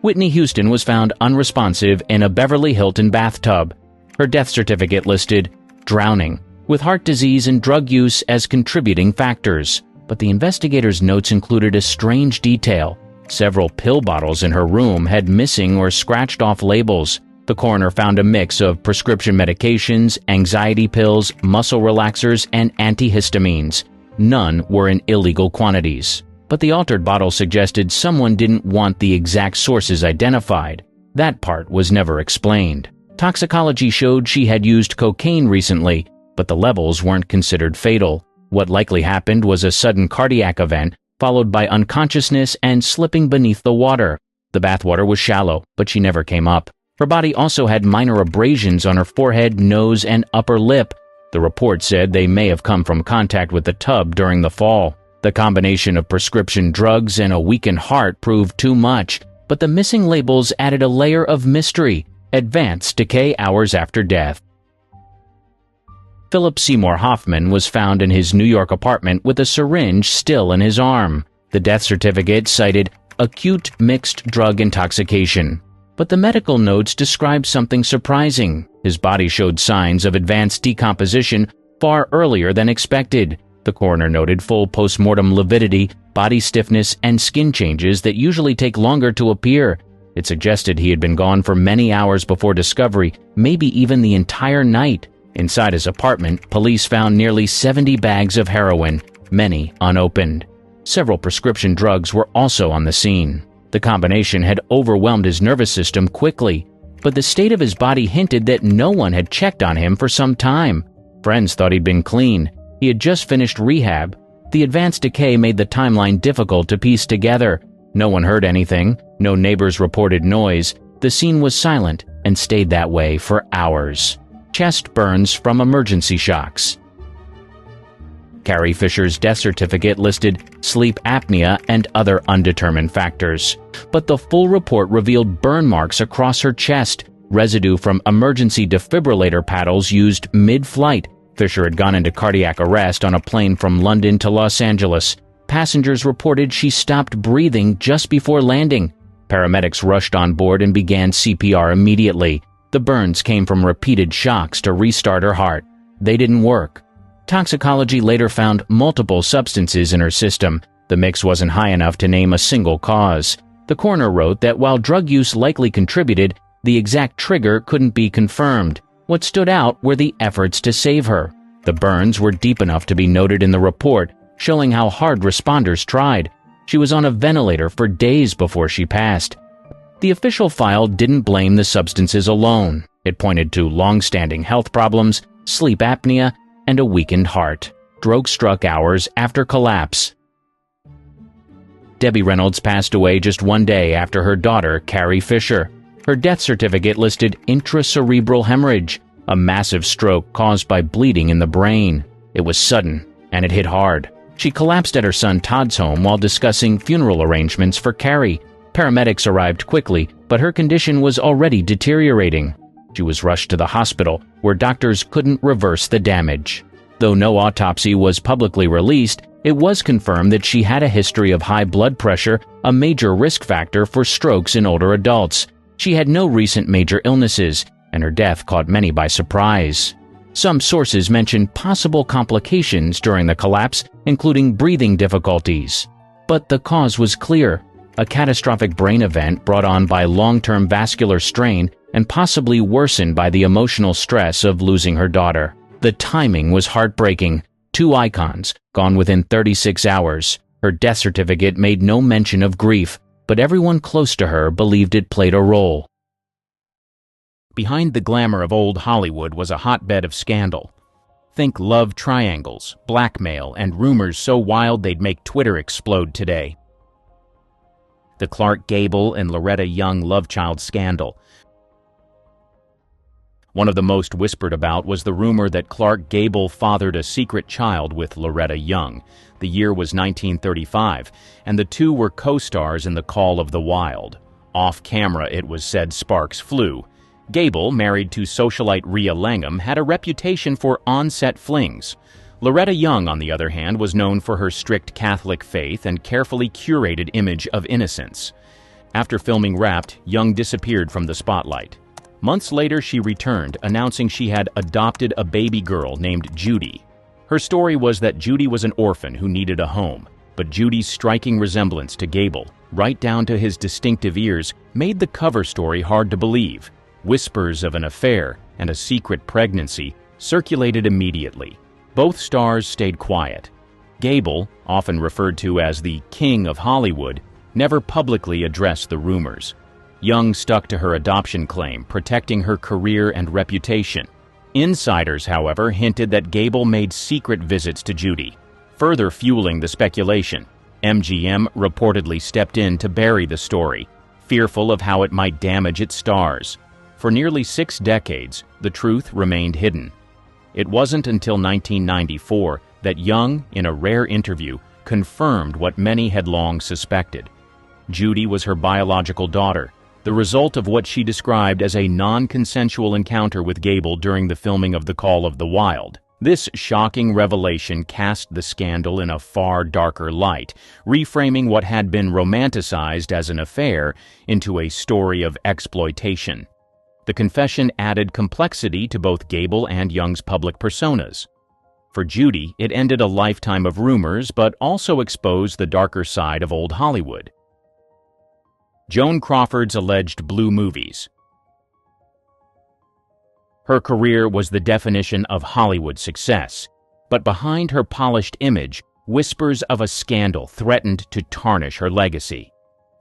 B: Whitney Houston was found unresponsive in a Beverly Hilton bathtub. Her death certificate listed drowning, with heart disease and drug use as contributing factors. But the investigators' notes included a strange detail. Several pill bottles in her room had missing or scratched off labels. The coroner found a mix of prescription medications, anxiety pills, muscle relaxers, and antihistamines. None were in illegal quantities. But the altered bottle suggested someone didn't want the exact sources identified. That part was never explained. Toxicology showed she had used cocaine recently, but the levels weren't considered fatal. What likely happened was a sudden cardiac event, followed by unconsciousness and slipping beneath the water. The bathwater was shallow, but she never came up. Her body also had minor abrasions on her forehead, nose, and upper lip. The report said they may have come from contact with the tub during the fall. The combination of prescription drugs and a weakened heart proved too much, but the missing labels added a layer of mystery. Advanced decay hours after death. Philip Seymour Hoffman was found in his New York apartment with a syringe still in his arm. The death certificate cited acute mixed drug intoxication. But the medical notes described something surprising. His body showed signs of advanced decomposition far earlier than expected. The coroner noted full postmortem lividity, body stiffness, and skin changes that usually take longer to appear. It suggested he had been gone for many hours before discovery, maybe even the entire night. Inside his apartment, police found nearly 70 bags of heroin, many unopened. Several prescription drugs were also on the scene. The combination had overwhelmed his nervous system quickly, but the state of his body hinted that no one had checked on him for some time. Friends thought he'd been clean. He had just finished rehab. The advanced decay made the timeline difficult to piece together. No one heard anything. No neighbors reported noise. The scene was silent and stayed that way for hours. Chest burns from emergency shocks. Carrie Fisher's death certificate listed sleep apnea and other undetermined factors. But the full report revealed burn marks across her chest, residue from emergency defibrillator paddles used mid-flight. Fisher had gone into cardiac arrest on a plane from London to Los Angeles. Passengers reported she stopped breathing just before landing. Paramedics rushed on board and began CPR immediately. The burns came from repeated shocks to restart her heart. They didn't work. Toxicology later found multiple substances in her system. The mix wasn't high enough to name a single cause. The coroner wrote that while drug use likely contributed, the exact trigger couldn't be confirmed. What stood out were the efforts to save her. The burns were deep enough to be noted in the report, showing how hard responders tried. She was on a ventilator for days before she passed. The official file didn't blame the substances alone. It pointed to long-standing health problems, sleep apnea, and a weakened heart. Stroke struck hours after collapse. Debbie Reynolds passed away just one day after her daughter, Carrie Fisher. Her death certificate listed intracerebral hemorrhage, a massive stroke caused by bleeding in the brain. It was sudden, and it hit hard. She collapsed at her son Todd's home while discussing funeral arrangements for Carrie. Paramedics arrived quickly, but her condition was already deteriorating. She was rushed to the hospital, where doctors couldn't reverse the damage. Though no autopsy was publicly released, it was confirmed that she had a history of high blood pressure, a major risk factor for strokes in older adults. She had no recent major illnesses, and her death caught many by surprise. Some sources mention possible complications during the collapse, including breathing difficulties. But the cause was clear: a catastrophic brain event brought on by long-term vascular strain and possibly worsened by the emotional stress of losing her daughter. The timing was heartbreaking. Two icons, gone within 36 hours. Her death certificate made no mention of grief, but everyone close to her believed it played a role. Behind the glamour of old Hollywood was a hotbed of scandal. Think love triangles, blackmail, and rumors so wild they'd make Twitter explode today. The Clark Gable and Loretta Young love child scandal. One of the most whispered about was the rumor that Clark Gable fathered a secret child with Loretta Young. The year was 1935, and the two were co-stars in The Call of the Wild. Off camera, it was said sparks flew. Gable, married to socialite Rhea Langham, had a reputation for on-set flings. Loretta Young, on the other hand, was known for her strict Catholic faith and carefully curated image of innocence. After filming Wrapped, Young disappeared from the spotlight. Months later, she returned, announcing she had adopted a baby girl named Judy. Her story was that Judy was an orphan who needed a home, but Judy's striking resemblance to Gable, right down to his distinctive ears, made the cover story hard to believe. Whispers of an affair and a secret pregnancy circulated immediately. Both stars stayed quiet. Gable, often referred to as the King of Hollywood, never publicly addressed the rumors. Young stuck to her adoption claim, protecting her career and reputation. Insiders, however, hinted that Gable made secret visits to Judy, further fueling the speculation. MGM reportedly stepped in to bury the story, fearful of how it might damage its stars. For nearly 6 decades, the truth remained hidden. It wasn't until 1994 that Young, in a rare interview, confirmed what many had long suspected. Judy was her biological daughter, the result of what she described as a non-consensual encounter with Gable during the filming of The Call of the Wild. This shocking revelation cast the scandal in a far darker light, reframing what had been romanticized as an affair into a story of exploitation. The confession added complexity to both Gable and Young's public personas. For Judy, it ended a lifetime of rumors, but also exposed the darker side of old Hollywood. Joan Crawford's alleged blue movies. Her career was the definition of Hollywood success, but behind her polished image, whispers of a scandal threatened to tarnish her legacy.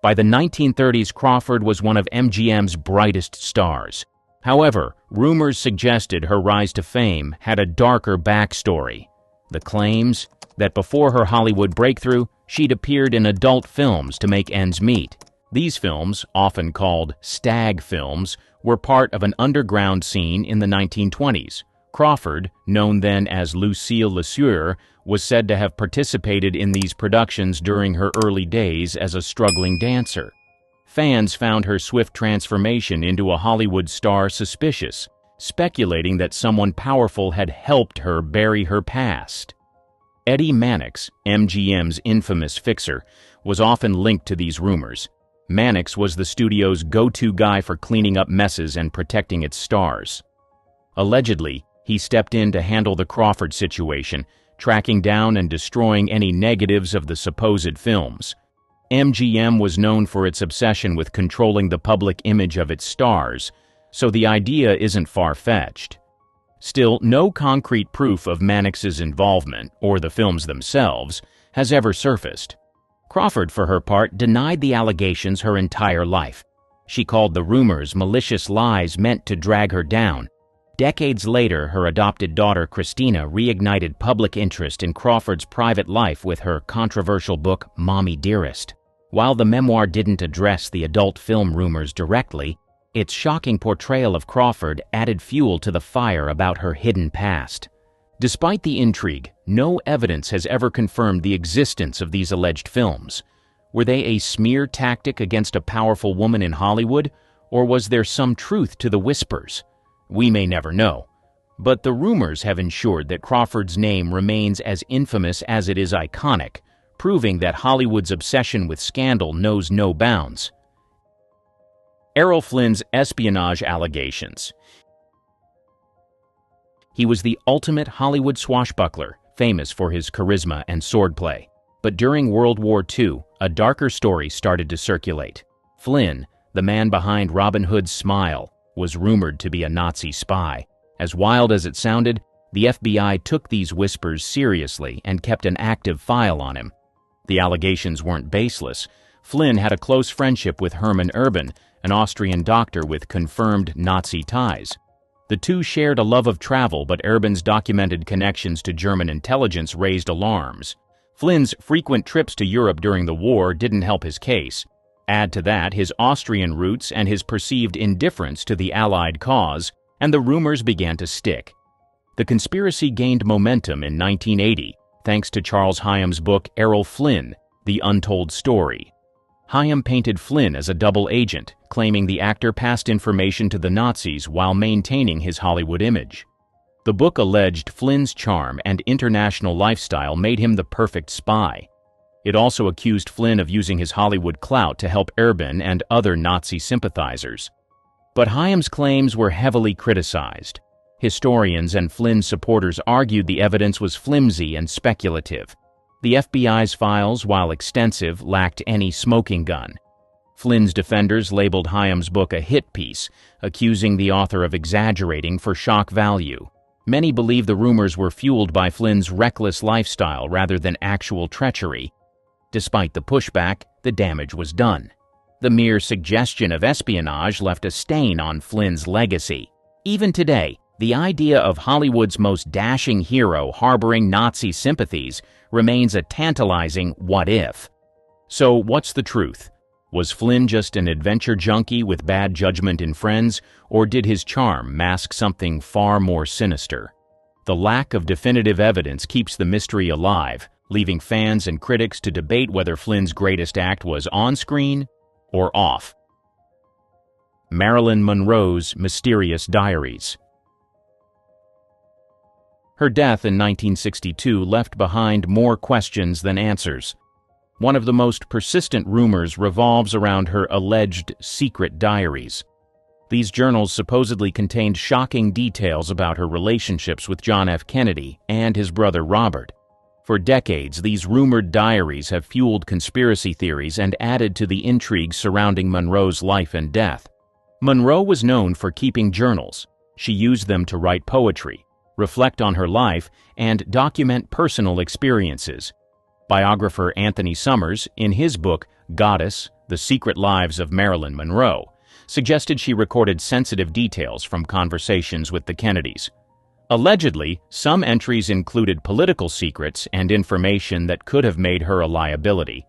B: By the 1930s, Crawford was one of MGM's brightest stars. However, rumors suggested her rise to fame had a darker backstory. The claims that before her Hollywood breakthrough, she'd appeared in adult films to make ends meet. These films, often called stag films, were part of an underground scene in the 1920s. Crawford, known then as Lucille LeSueur, was said to have participated in these productions during her early days as a struggling dancer. Fans found her swift transformation into a Hollywood star suspicious, speculating that someone powerful had helped her bury her past. Eddie Mannix, MGM's infamous fixer, was often linked to these rumors. Mannix was the studio's go-to guy for cleaning up messes and protecting its stars. Allegedly, he stepped in to handle the Crawford situation, tracking down and destroying any negatives of the supposed films. MGM was known for its obsession with controlling the public image of its stars, so the idea isn't far-fetched. Still, no concrete proof of Mannix's involvement, or the films themselves, has ever surfaced. Crawford, for her part, denied the allegations her entire life. She called the rumors malicious lies meant to drag her down. Decades later, her adopted daughter Christina reignited public interest in Crawford's private life with her controversial book Mommy Dearest. While the memoir didn't address the adult film rumors directly, its shocking portrayal of Crawford added fuel to the fire about her hidden past. Despite the intrigue, no evidence has ever confirmed the existence of these alleged films. Were they a smear tactic against a powerful woman in Hollywood, or was there some truth to the whispers? We may never know. But the rumors have ensured that Crawford's name remains as infamous as it is iconic, proving that Hollywood's obsession with scandal knows no bounds. Errol Flynn's espionage allegations. He was the ultimate Hollywood swashbuckler, famous for his charisma and swordplay. But during World War II, a darker story started to circulate. Flynn, the man behind Robin Hood's smile, was rumored to be a Nazi spy. As wild as it sounded, the FBI took these whispers seriously and kept an active file on him. The allegations weren't baseless. Flynn had a close friendship with Hermann Urban, an Austrian doctor with confirmed Nazi ties. The two shared a love of travel, but Urban's documented connections to German intelligence raised alarms. Flynn's frequent trips to Europe during the war didn't help his case. Add to that his Austrian roots and his perceived indifference to the Allied cause, and the rumors began to stick. The conspiracy gained momentum in 1980, thanks to Charles Hyam's book Errol Flynn, The Untold Story. Hyam painted Flynn as a double agent, claiming the actor passed information to the Nazis while maintaining his Hollywood image. The book alleged Flynn's charm and international lifestyle made him the perfect spy. It also accused Flynn of using his Hollywood clout to help Urban and other Nazi sympathizers. But Hyam's claims were heavily criticized. Historians and Flynn supporters argued the evidence was flimsy and speculative. The FBI's files, while extensive, lacked any smoking gun. Flynn's defenders labeled Hyam's book a hit piece, accusing the author of exaggerating for shock value. Many believe the rumors were fueled by Flynn's reckless lifestyle rather than actual treachery. Despite the pushback, the damage was done. The mere suggestion of espionage left a stain on Flynn's legacy. Even today, the idea of Hollywood's most dashing hero harboring Nazi sympathies remains a tantalizing what if. So what's the truth? Was Flynn just an adventure junkie with bad judgment in friends, or did his charm mask something far more sinister? The lack of definitive evidence keeps the mystery alive, leaving fans and critics to debate whether Flynn's greatest act was on-screen or off. Marilyn Monroe's mysterious diaries. Her death in 1962 left behind more questions than answers. One of the most persistent rumors revolves around her alleged secret diaries. These journals supposedly contained shocking details about her relationships with John F. Kennedy and his brother Robert. For decades, these rumored diaries have fueled conspiracy theories and added to the intrigue surrounding Monroe's life and death. Monroe was known for keeping journals. She used them to write poetry, reflect on her life, and document personal experiences. Biographer Anthony Summers, in his book Goddess: The Secret Lives of Marilyn Monroe, suggested she recorded sensitive details from conversations with the Kennedys. Allegedly, some entries included political secrets and information that could have made her a liability.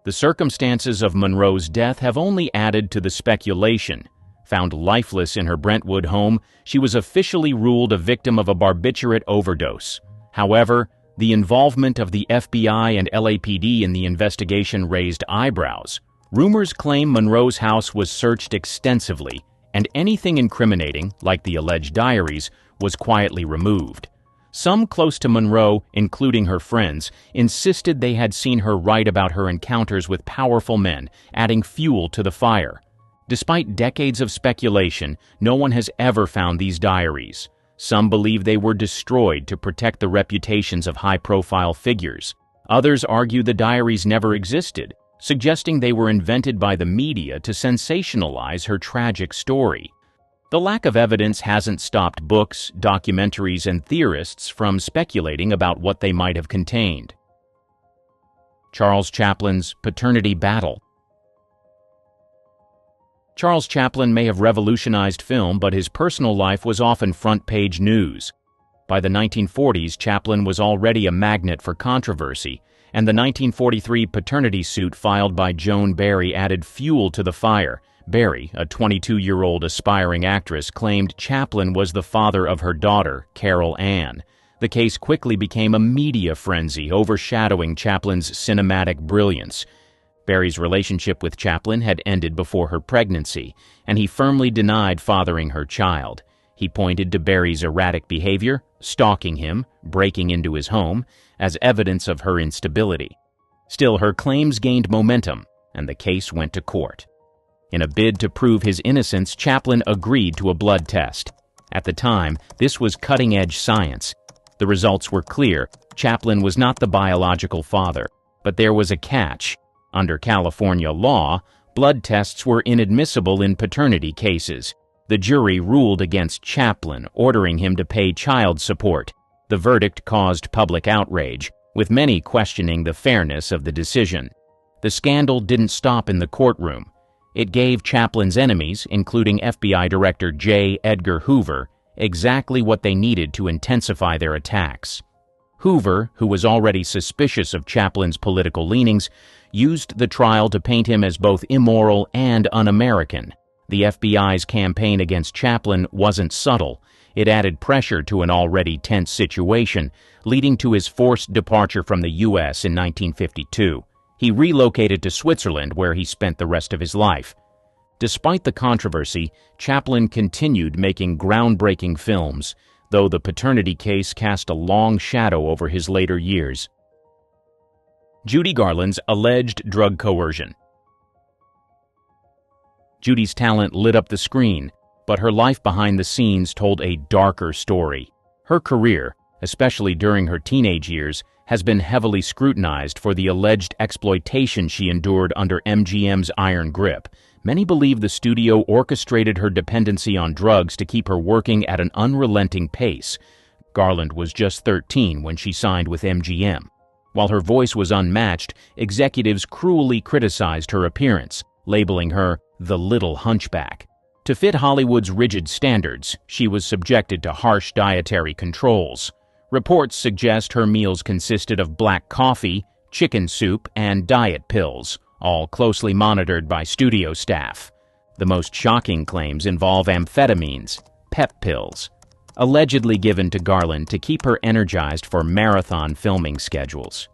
B: The circumstances of Monroe's death have only added to the speculation. Found lifeless in her Brentwood home, she was officially ruled a victim of a barbiturate overdose. However, the involvement of the FBI and LAPD in the investigation raised eyebrows. Rumors claim Monroe's house was searched extensively, and anything incriminating, like the alleged diaries, was quietly removed. Some close to Monroe, including her friends, insisted they had seen her write about her encounters with powerful men, adding fuel to the fire. Despite decades of speculation, no one has ever found these diaries. Some believe they were destroyed to protect the reputations of high-profile figures. Others argue the diaries never existed, suggesting they were invented by the media to sensationalize her tragic story. The lack of evidence hasn't stopped books, documentaries, and theorists from speculating about what they might have contained. Charles Chaplin's paternity battle. Charles Chaplin may have revolutionized film, but his personal life was often front-page news. By the 1940s, Chaplin was already a magnet for controversy, and the 1943 paternity suit filed by Joan Barry added fuel to the fire. Barry, a 22-year-old aspiring actress, claimed Chaplin was the father of her daughter, Carol Ann. The case quickly became a media frenzy, overshadowing Chaplin's cinematic brilliance. Barry's relationship with Chaplin had ended before her pregnancy, and he firmly denied fathering her child. He pointed to Barry's erratic behavior, stalking him, breaking into his home, as evidence of her instability. Still, her claims gained momentum, and the case went to court. In a bid to prove his innocence, Chaplin agreed to a blood test. At the time, this was cutting-edge science. The results were clear. Chaplin was not the biological father, but there was a catch. Under California law, blood tests were inadmissible in paternity cases. The jury ruled against Chaplin, ordering him to pay child support. The verdict caused public outrage, with many questioning the fairness of the decision. The scandal didn't stop in the courtroom. It gave Chaplin's enemies, including FBI Director J. Edgar Hoover, exactly what they needed to intensify their attacks. Hoover, who was already suspicious of Chaplin's political leanings, used the trial to paint him as both immoral and un-American. The FBI's campaign against Chaplin wasn't subtle. It added pressure to an already tense situation, leading to his forced departure from the U.S. in 1952. He relocated to Switzerland, where he spent the rest of his life. Despite the controversy, Chaplin continued making groundbreaking films, though the paternity case cast a long shadow over his later years. Judy Garland's alleged drug coercion. Judy's talent lit up the screen, but her life behind the scenes told a darker story. Her career, especially during her teenage years, has been heavily scrutinized for the alleged exploitation she endured under MGM's iron grip. Many believe the studio orchestrated her dependency on drugs to keep her working at an unrelenting pace. Garland was just 13 when she signed with MGM. While her voice was unmatched, executives cruelly criticized her appearance, labeling her the Little Hunchback. To fit Hollywood's rigid standards, she was subjected to harsh dietary controls. Reports suggest her meals consisted of black coffee, chicken soup, and diet pills, all closely monitored by studio staff. The most shocking claims involve amphetamines, pep pills, allegedly given to Garland to keep her energized for marathon filming schedules.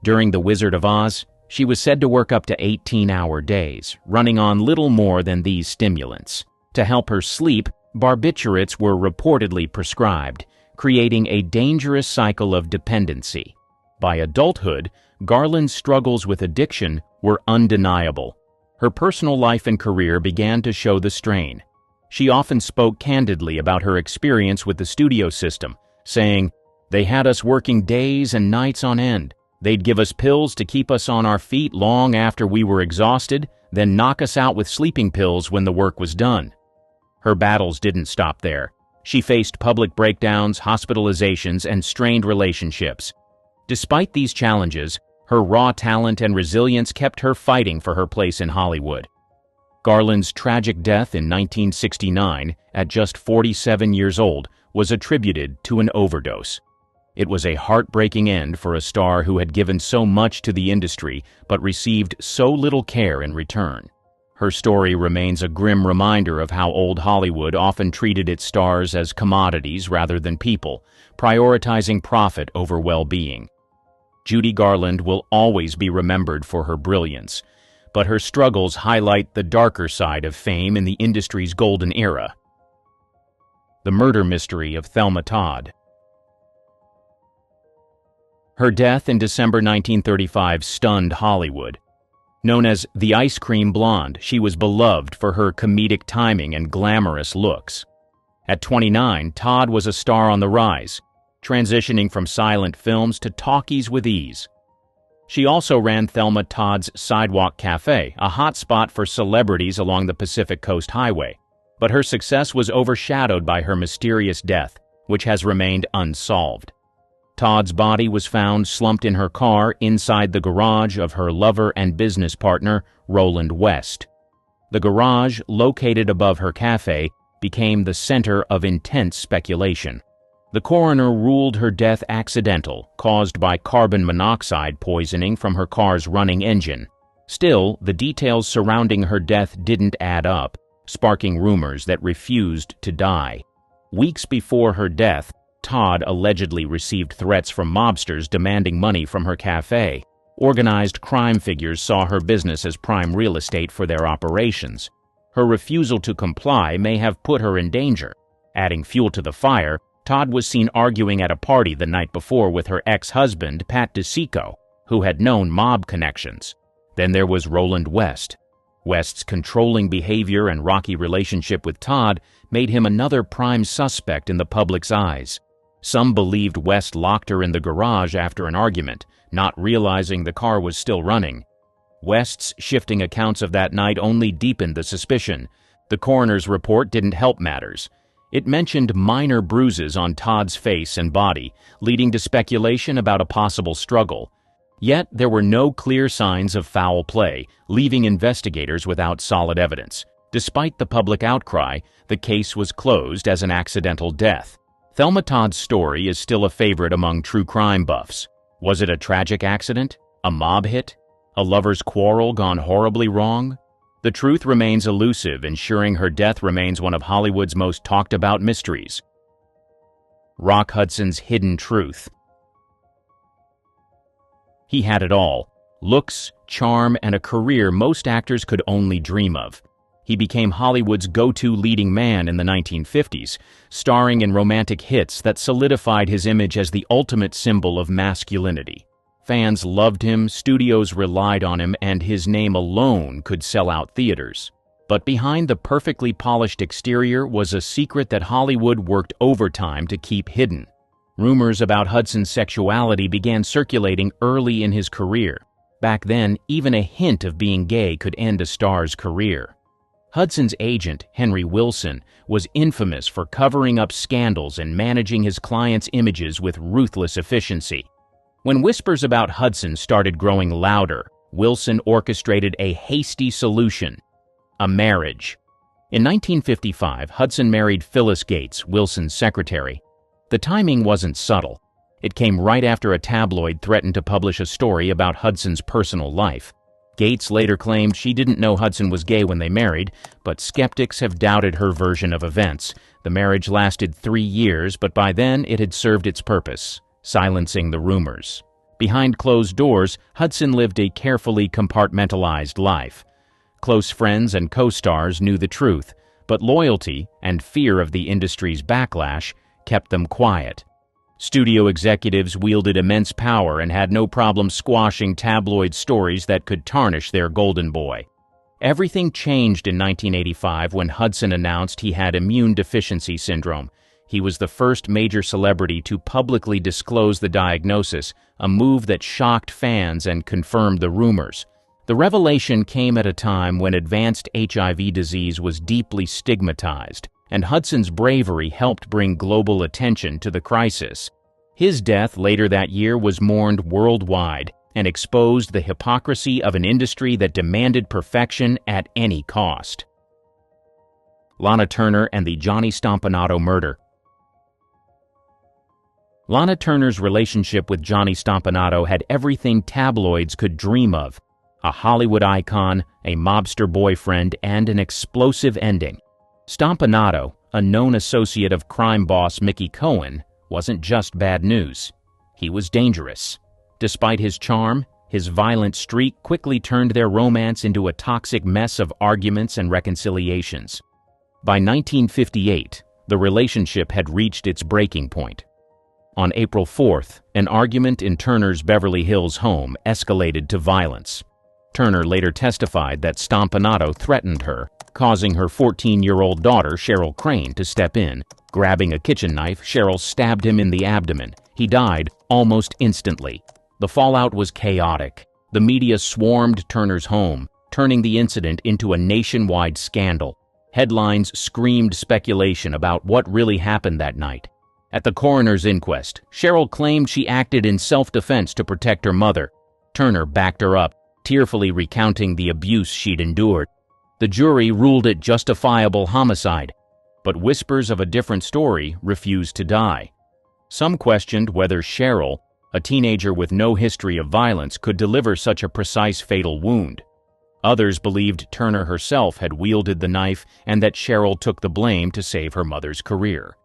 B: During The Wizard of Oz, she was said to work up to 18-hour days, running on little more than these stimulants. To help her sleep, barbiturates were reportedly prescribed, creating a dangerous cycle of dependency. By adulthood, Garland's struggles with addiction were undeniable. Her personal life and career began to show the strain. She often spoke candidly about her experience with the studio system, saying, "They had us working days and nights on end. They'd give us pills to keep us on our feet long after we were exhausted, then knock us out with sleeping pills when the work was done." Her battles didn't stop there. She faced public breakdowns, hospitalizations, and strained relationships. Despite these challenges, her raw talent and resilience kept her fighting for her place in Hollywood. Garland's tragic death in 1969, at just 47 years old, was attributed to an overdose. It was a heartbreaking end for a star who had given so much to the industry but received so little care in return. Her story remains a grim reminder of how old Hollywood often treated its stars as commodities rather than people, prioritizing profit over well-being. Judy Garland will always be remembered for her brilliance, but her struggles highlight the darker side of fame in the industry's golden era. The murder mystery of Thelma Todd. Her death in December 1935 stunned Hollywood. Known as the Ice Cream Blonde, she was beloved for her comedic timing and glamorous looks. At 29, Todd was a star on the rise, transitioning from silent films to talkies with ease. She also ran Thelma Todd's Sidewalk Cafe, a hotspot for celebrities along the Pacific Coast Highway. But her success was overshadowed by her mysterious death, which has remained unsolved. Todd's body was found slumped in her car inside the garage of her lover and business partner, Roland West. The garage, located above her cafe, became the center of intense speculation. The coroner ruled her death accidental, caused by carbon monoxide poisoning from her car's running engine. Still, the details surrounding her death didn't add up, sparking rumors that refused to die. Weeks before her death, Todd allegedly received threats from mobsters demanding money from her cafe. Organized crime figures saw her business as prime real estate for their operations. Her refusal to comply may have put her in danger. Adding fuel to the fire, Todd was seen arguing at a party the night before with her ex-husband, Pat DeSico, who had known mob connections. Then there was Roland West. West's controlling behavior and rocky relationship with Todd made him another prime suspect in the public's eyes. Some believed West locked her in the garage after an argument, not realizing the car was still running. West's shifting accounts of that night only deepened the suspicion. The coroner's report didn't help matters. It mentioned minor bruises on Todd's face and body, leading to speculation about a possible struggle. Yet there were no clear signs of foul play, leaving investigators without solid evidence. Despite the public outcry, the case was closed as an accidental death. Thelma Todd's story is still a favorite among true crime buffs. Was it a tragic accident? A mob hit? A lover's quarrel gone horribly wrong? The truth remains elusive, ensuring her death remains one of Hollywood's most talked-about mysteries. Rock Hudson's hidden truth. He had it all: looks, charm, and a career most actors could only dream of. He became Hollywood's go-to leading man in the 1950s, starring in romantic hits that solidified his image as the ultimate symbol of masculinity. Fans loved him, studios relied on him, and his name alone could sell out theaters. But behind the perfectly polished exterior was a secret that Hollywood worked overtime to keep hidden. Rumors about Hudson's sexuality began circulating early in his career. Back then, even a hint of being gay could end a star's career. Hudson's agent, Henry Wilson, was infamous for covering up scandals and managing his clients' images with ruthless efficiency. When whispers about Hudson started growing louder, Wilson orchestrated a hasty solution: a marriage. In 1955, Hudson married Phyllis Gates, Wilson's secretary. The timing wasn't subtle. It came right after a tabloid threatened to publish a story about Hudson's personal life. Gates later claimed she didn't know Hudson was gay when they married, but skeptics have doubted her version of events. The marriage lasted 3 years, but by then it had served its purpose: silencing the rumors. Behind closed doors, Hudson lived a carefully compartmentalized life. Close friends and co-stars knew the truth, but loyalty and fear of the industry's backlash kept them quiet. Studio executives wielded immense power and had no problem squashing tabloid stories that could tarnish their golden boy. Everything changed in 1985 when Hudson announced he had immune deficiency syndrome. He was the first major celebrity to publicly disclose the diagnosis, a move that shocked fans and confirmed the rumors. The revelation came at a time when advanced HIV disease was deeply stigmatized, and Hudson's bravery helped bring global attention to the crisis. His death later that year was mourned worldwide and exposed the hypocrisy of an industry that demanded perfection at any cost. Lana Turner and the Johnny Stompanato murder. Lana Turner's relationship with Johnny Stompanato had everything tabloids could dream of: a Hollywood icon, a mobster boyfriend, and an explosive ending. Stompanato, a known associate of crime boss Mickey Cohen, wasn't just bad news. He was dangerous. Despite his charm, his violent streak quickly turned their romance into a toxic mess of arguments and reconciliations. By 1958, the relationship had reached its breaking point. On April 4th, an argument in Turner's Beverly Hills home escalated to violence. Turner later testified that Stompanato threatened her, causing her 14-year-old daughter, Cheryl Crane, to step in. Grabbing a kitchen knife, Cheryl stabbed him in the abdomen. He died almost instantly. The fallout was chaotic. The media swarmed Turner's home, turning the incident into a nationwide scandal. Headlines screamed speculation about what really happened that night. At the coroner's inquest, Cheryl claimed she acted in self-defense to protect her mother. Turner backed her up, tearfully recounting the abuse she'd endured. The jury ruled it justifiable homicide, but whispers of a different story refused to die. Some questioned whether Cheryl, a teenager with no history of violence, could deliver such a precise fatal wound. Others believed Turner herself had wielded the knife and that Cheryl took the blame to save her mother's career.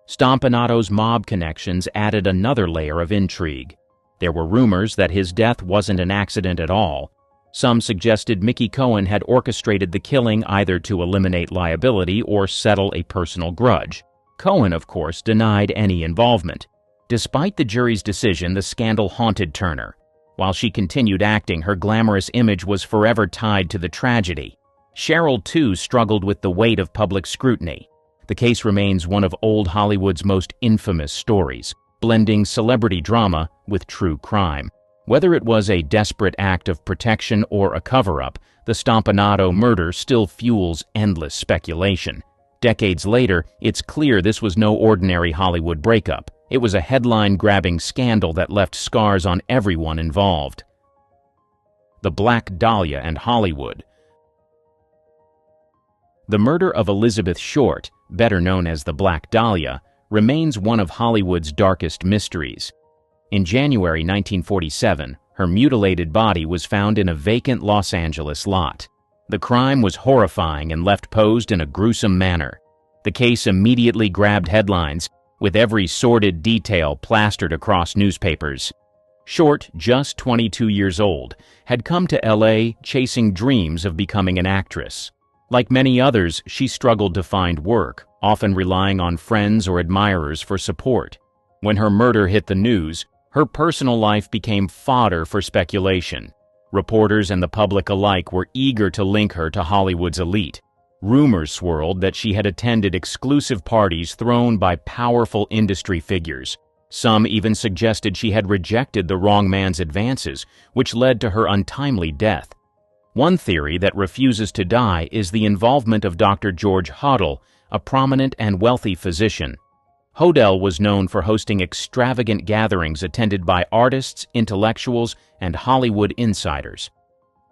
B: Stompanato's mob connections added another layer of intrigue. There were rumors that his death wasn't an accident at all. Some suggested Mickey Cohen had orchestrated the killing either to eliminate liability or settle a personal grudge. Cohen, of course, denied any involvement. Despite the jury's decision, the scandal haunted Turner. While she continued acting, her glamorous image was forever tied to the tragedy. Cheryl, too, struggled with the weight of public scrutiny. The case remains one of old Hollywood's most infamous stories, blending celebrity drama with true crime. Whether it was a desperate act of protection or a cover-up, the Stompanato murder still fuels endless speculation. Decades later, it's clear this was no ordinary Hollywood breakup. It was a headline-grabbing scandal that left scars on everyone involved. The Black Dahlia and Hollywood. The murder of Elizabeth Short, better known as the Black Dahlia, remains one of Hollywood's darkest mysteries. In January 1947, her mutilated body was found in a vacant Los Angeles lot. The crime was horrifying and left posed in a gruesome manner. The case immediately grabbed headlines, with every sordid detail plastered across newspapers. Short, just 22 years old, had come to L.A. chasing dreams of becoming an actress. Like many others, she struggled to find work, often relying on friends or admirers for support. When her murder hit the news, her personal life became fodder for speculation. Reporters and the public alike were eager to link her to Hollywood's elite. Rumors swirled that she had attended exclusive parties thrown by powerful industry figures. Some even suggested she had rejected the wrong man's advances, which led to her untimely death. One theory that refuses to die is the involvement of Dr. George Hodel, a prominent and wealthy physician. Hodel was known for hosting extravagant gatherings attended by artists, intellectuals, and Hollywood insiders.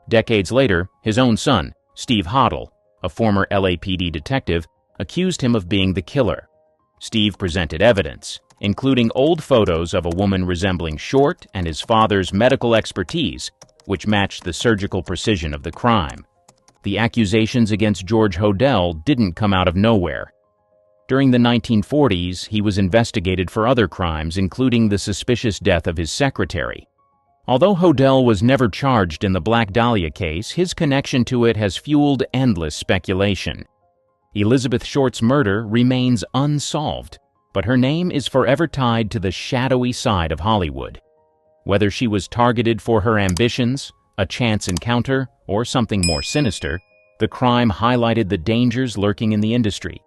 B: Decades later, his own son, Steve Hodel, a former LAPD detective, accused him of being the killer. Steve presented evidence, including old photos of a woman resembling Short and his father's medical expertise, which matched the surgical precision of the crime. The accusations against George Hodel didn't come out of nowhere. During the 1940s, he was investigated for other crimes, including the suspicious death of his secretary. Although Hodel was never charged in the Black Dahlia case, his connection to it has fueled endless speculation. Elizabeth Short's murder remains unsolved, but her name is forever tied to the shadowy side of Hollywood. Whether she was targeted for her ambitions, a chance encounter, or something more sinister, the crime highlighted the dangers lurking in the industry.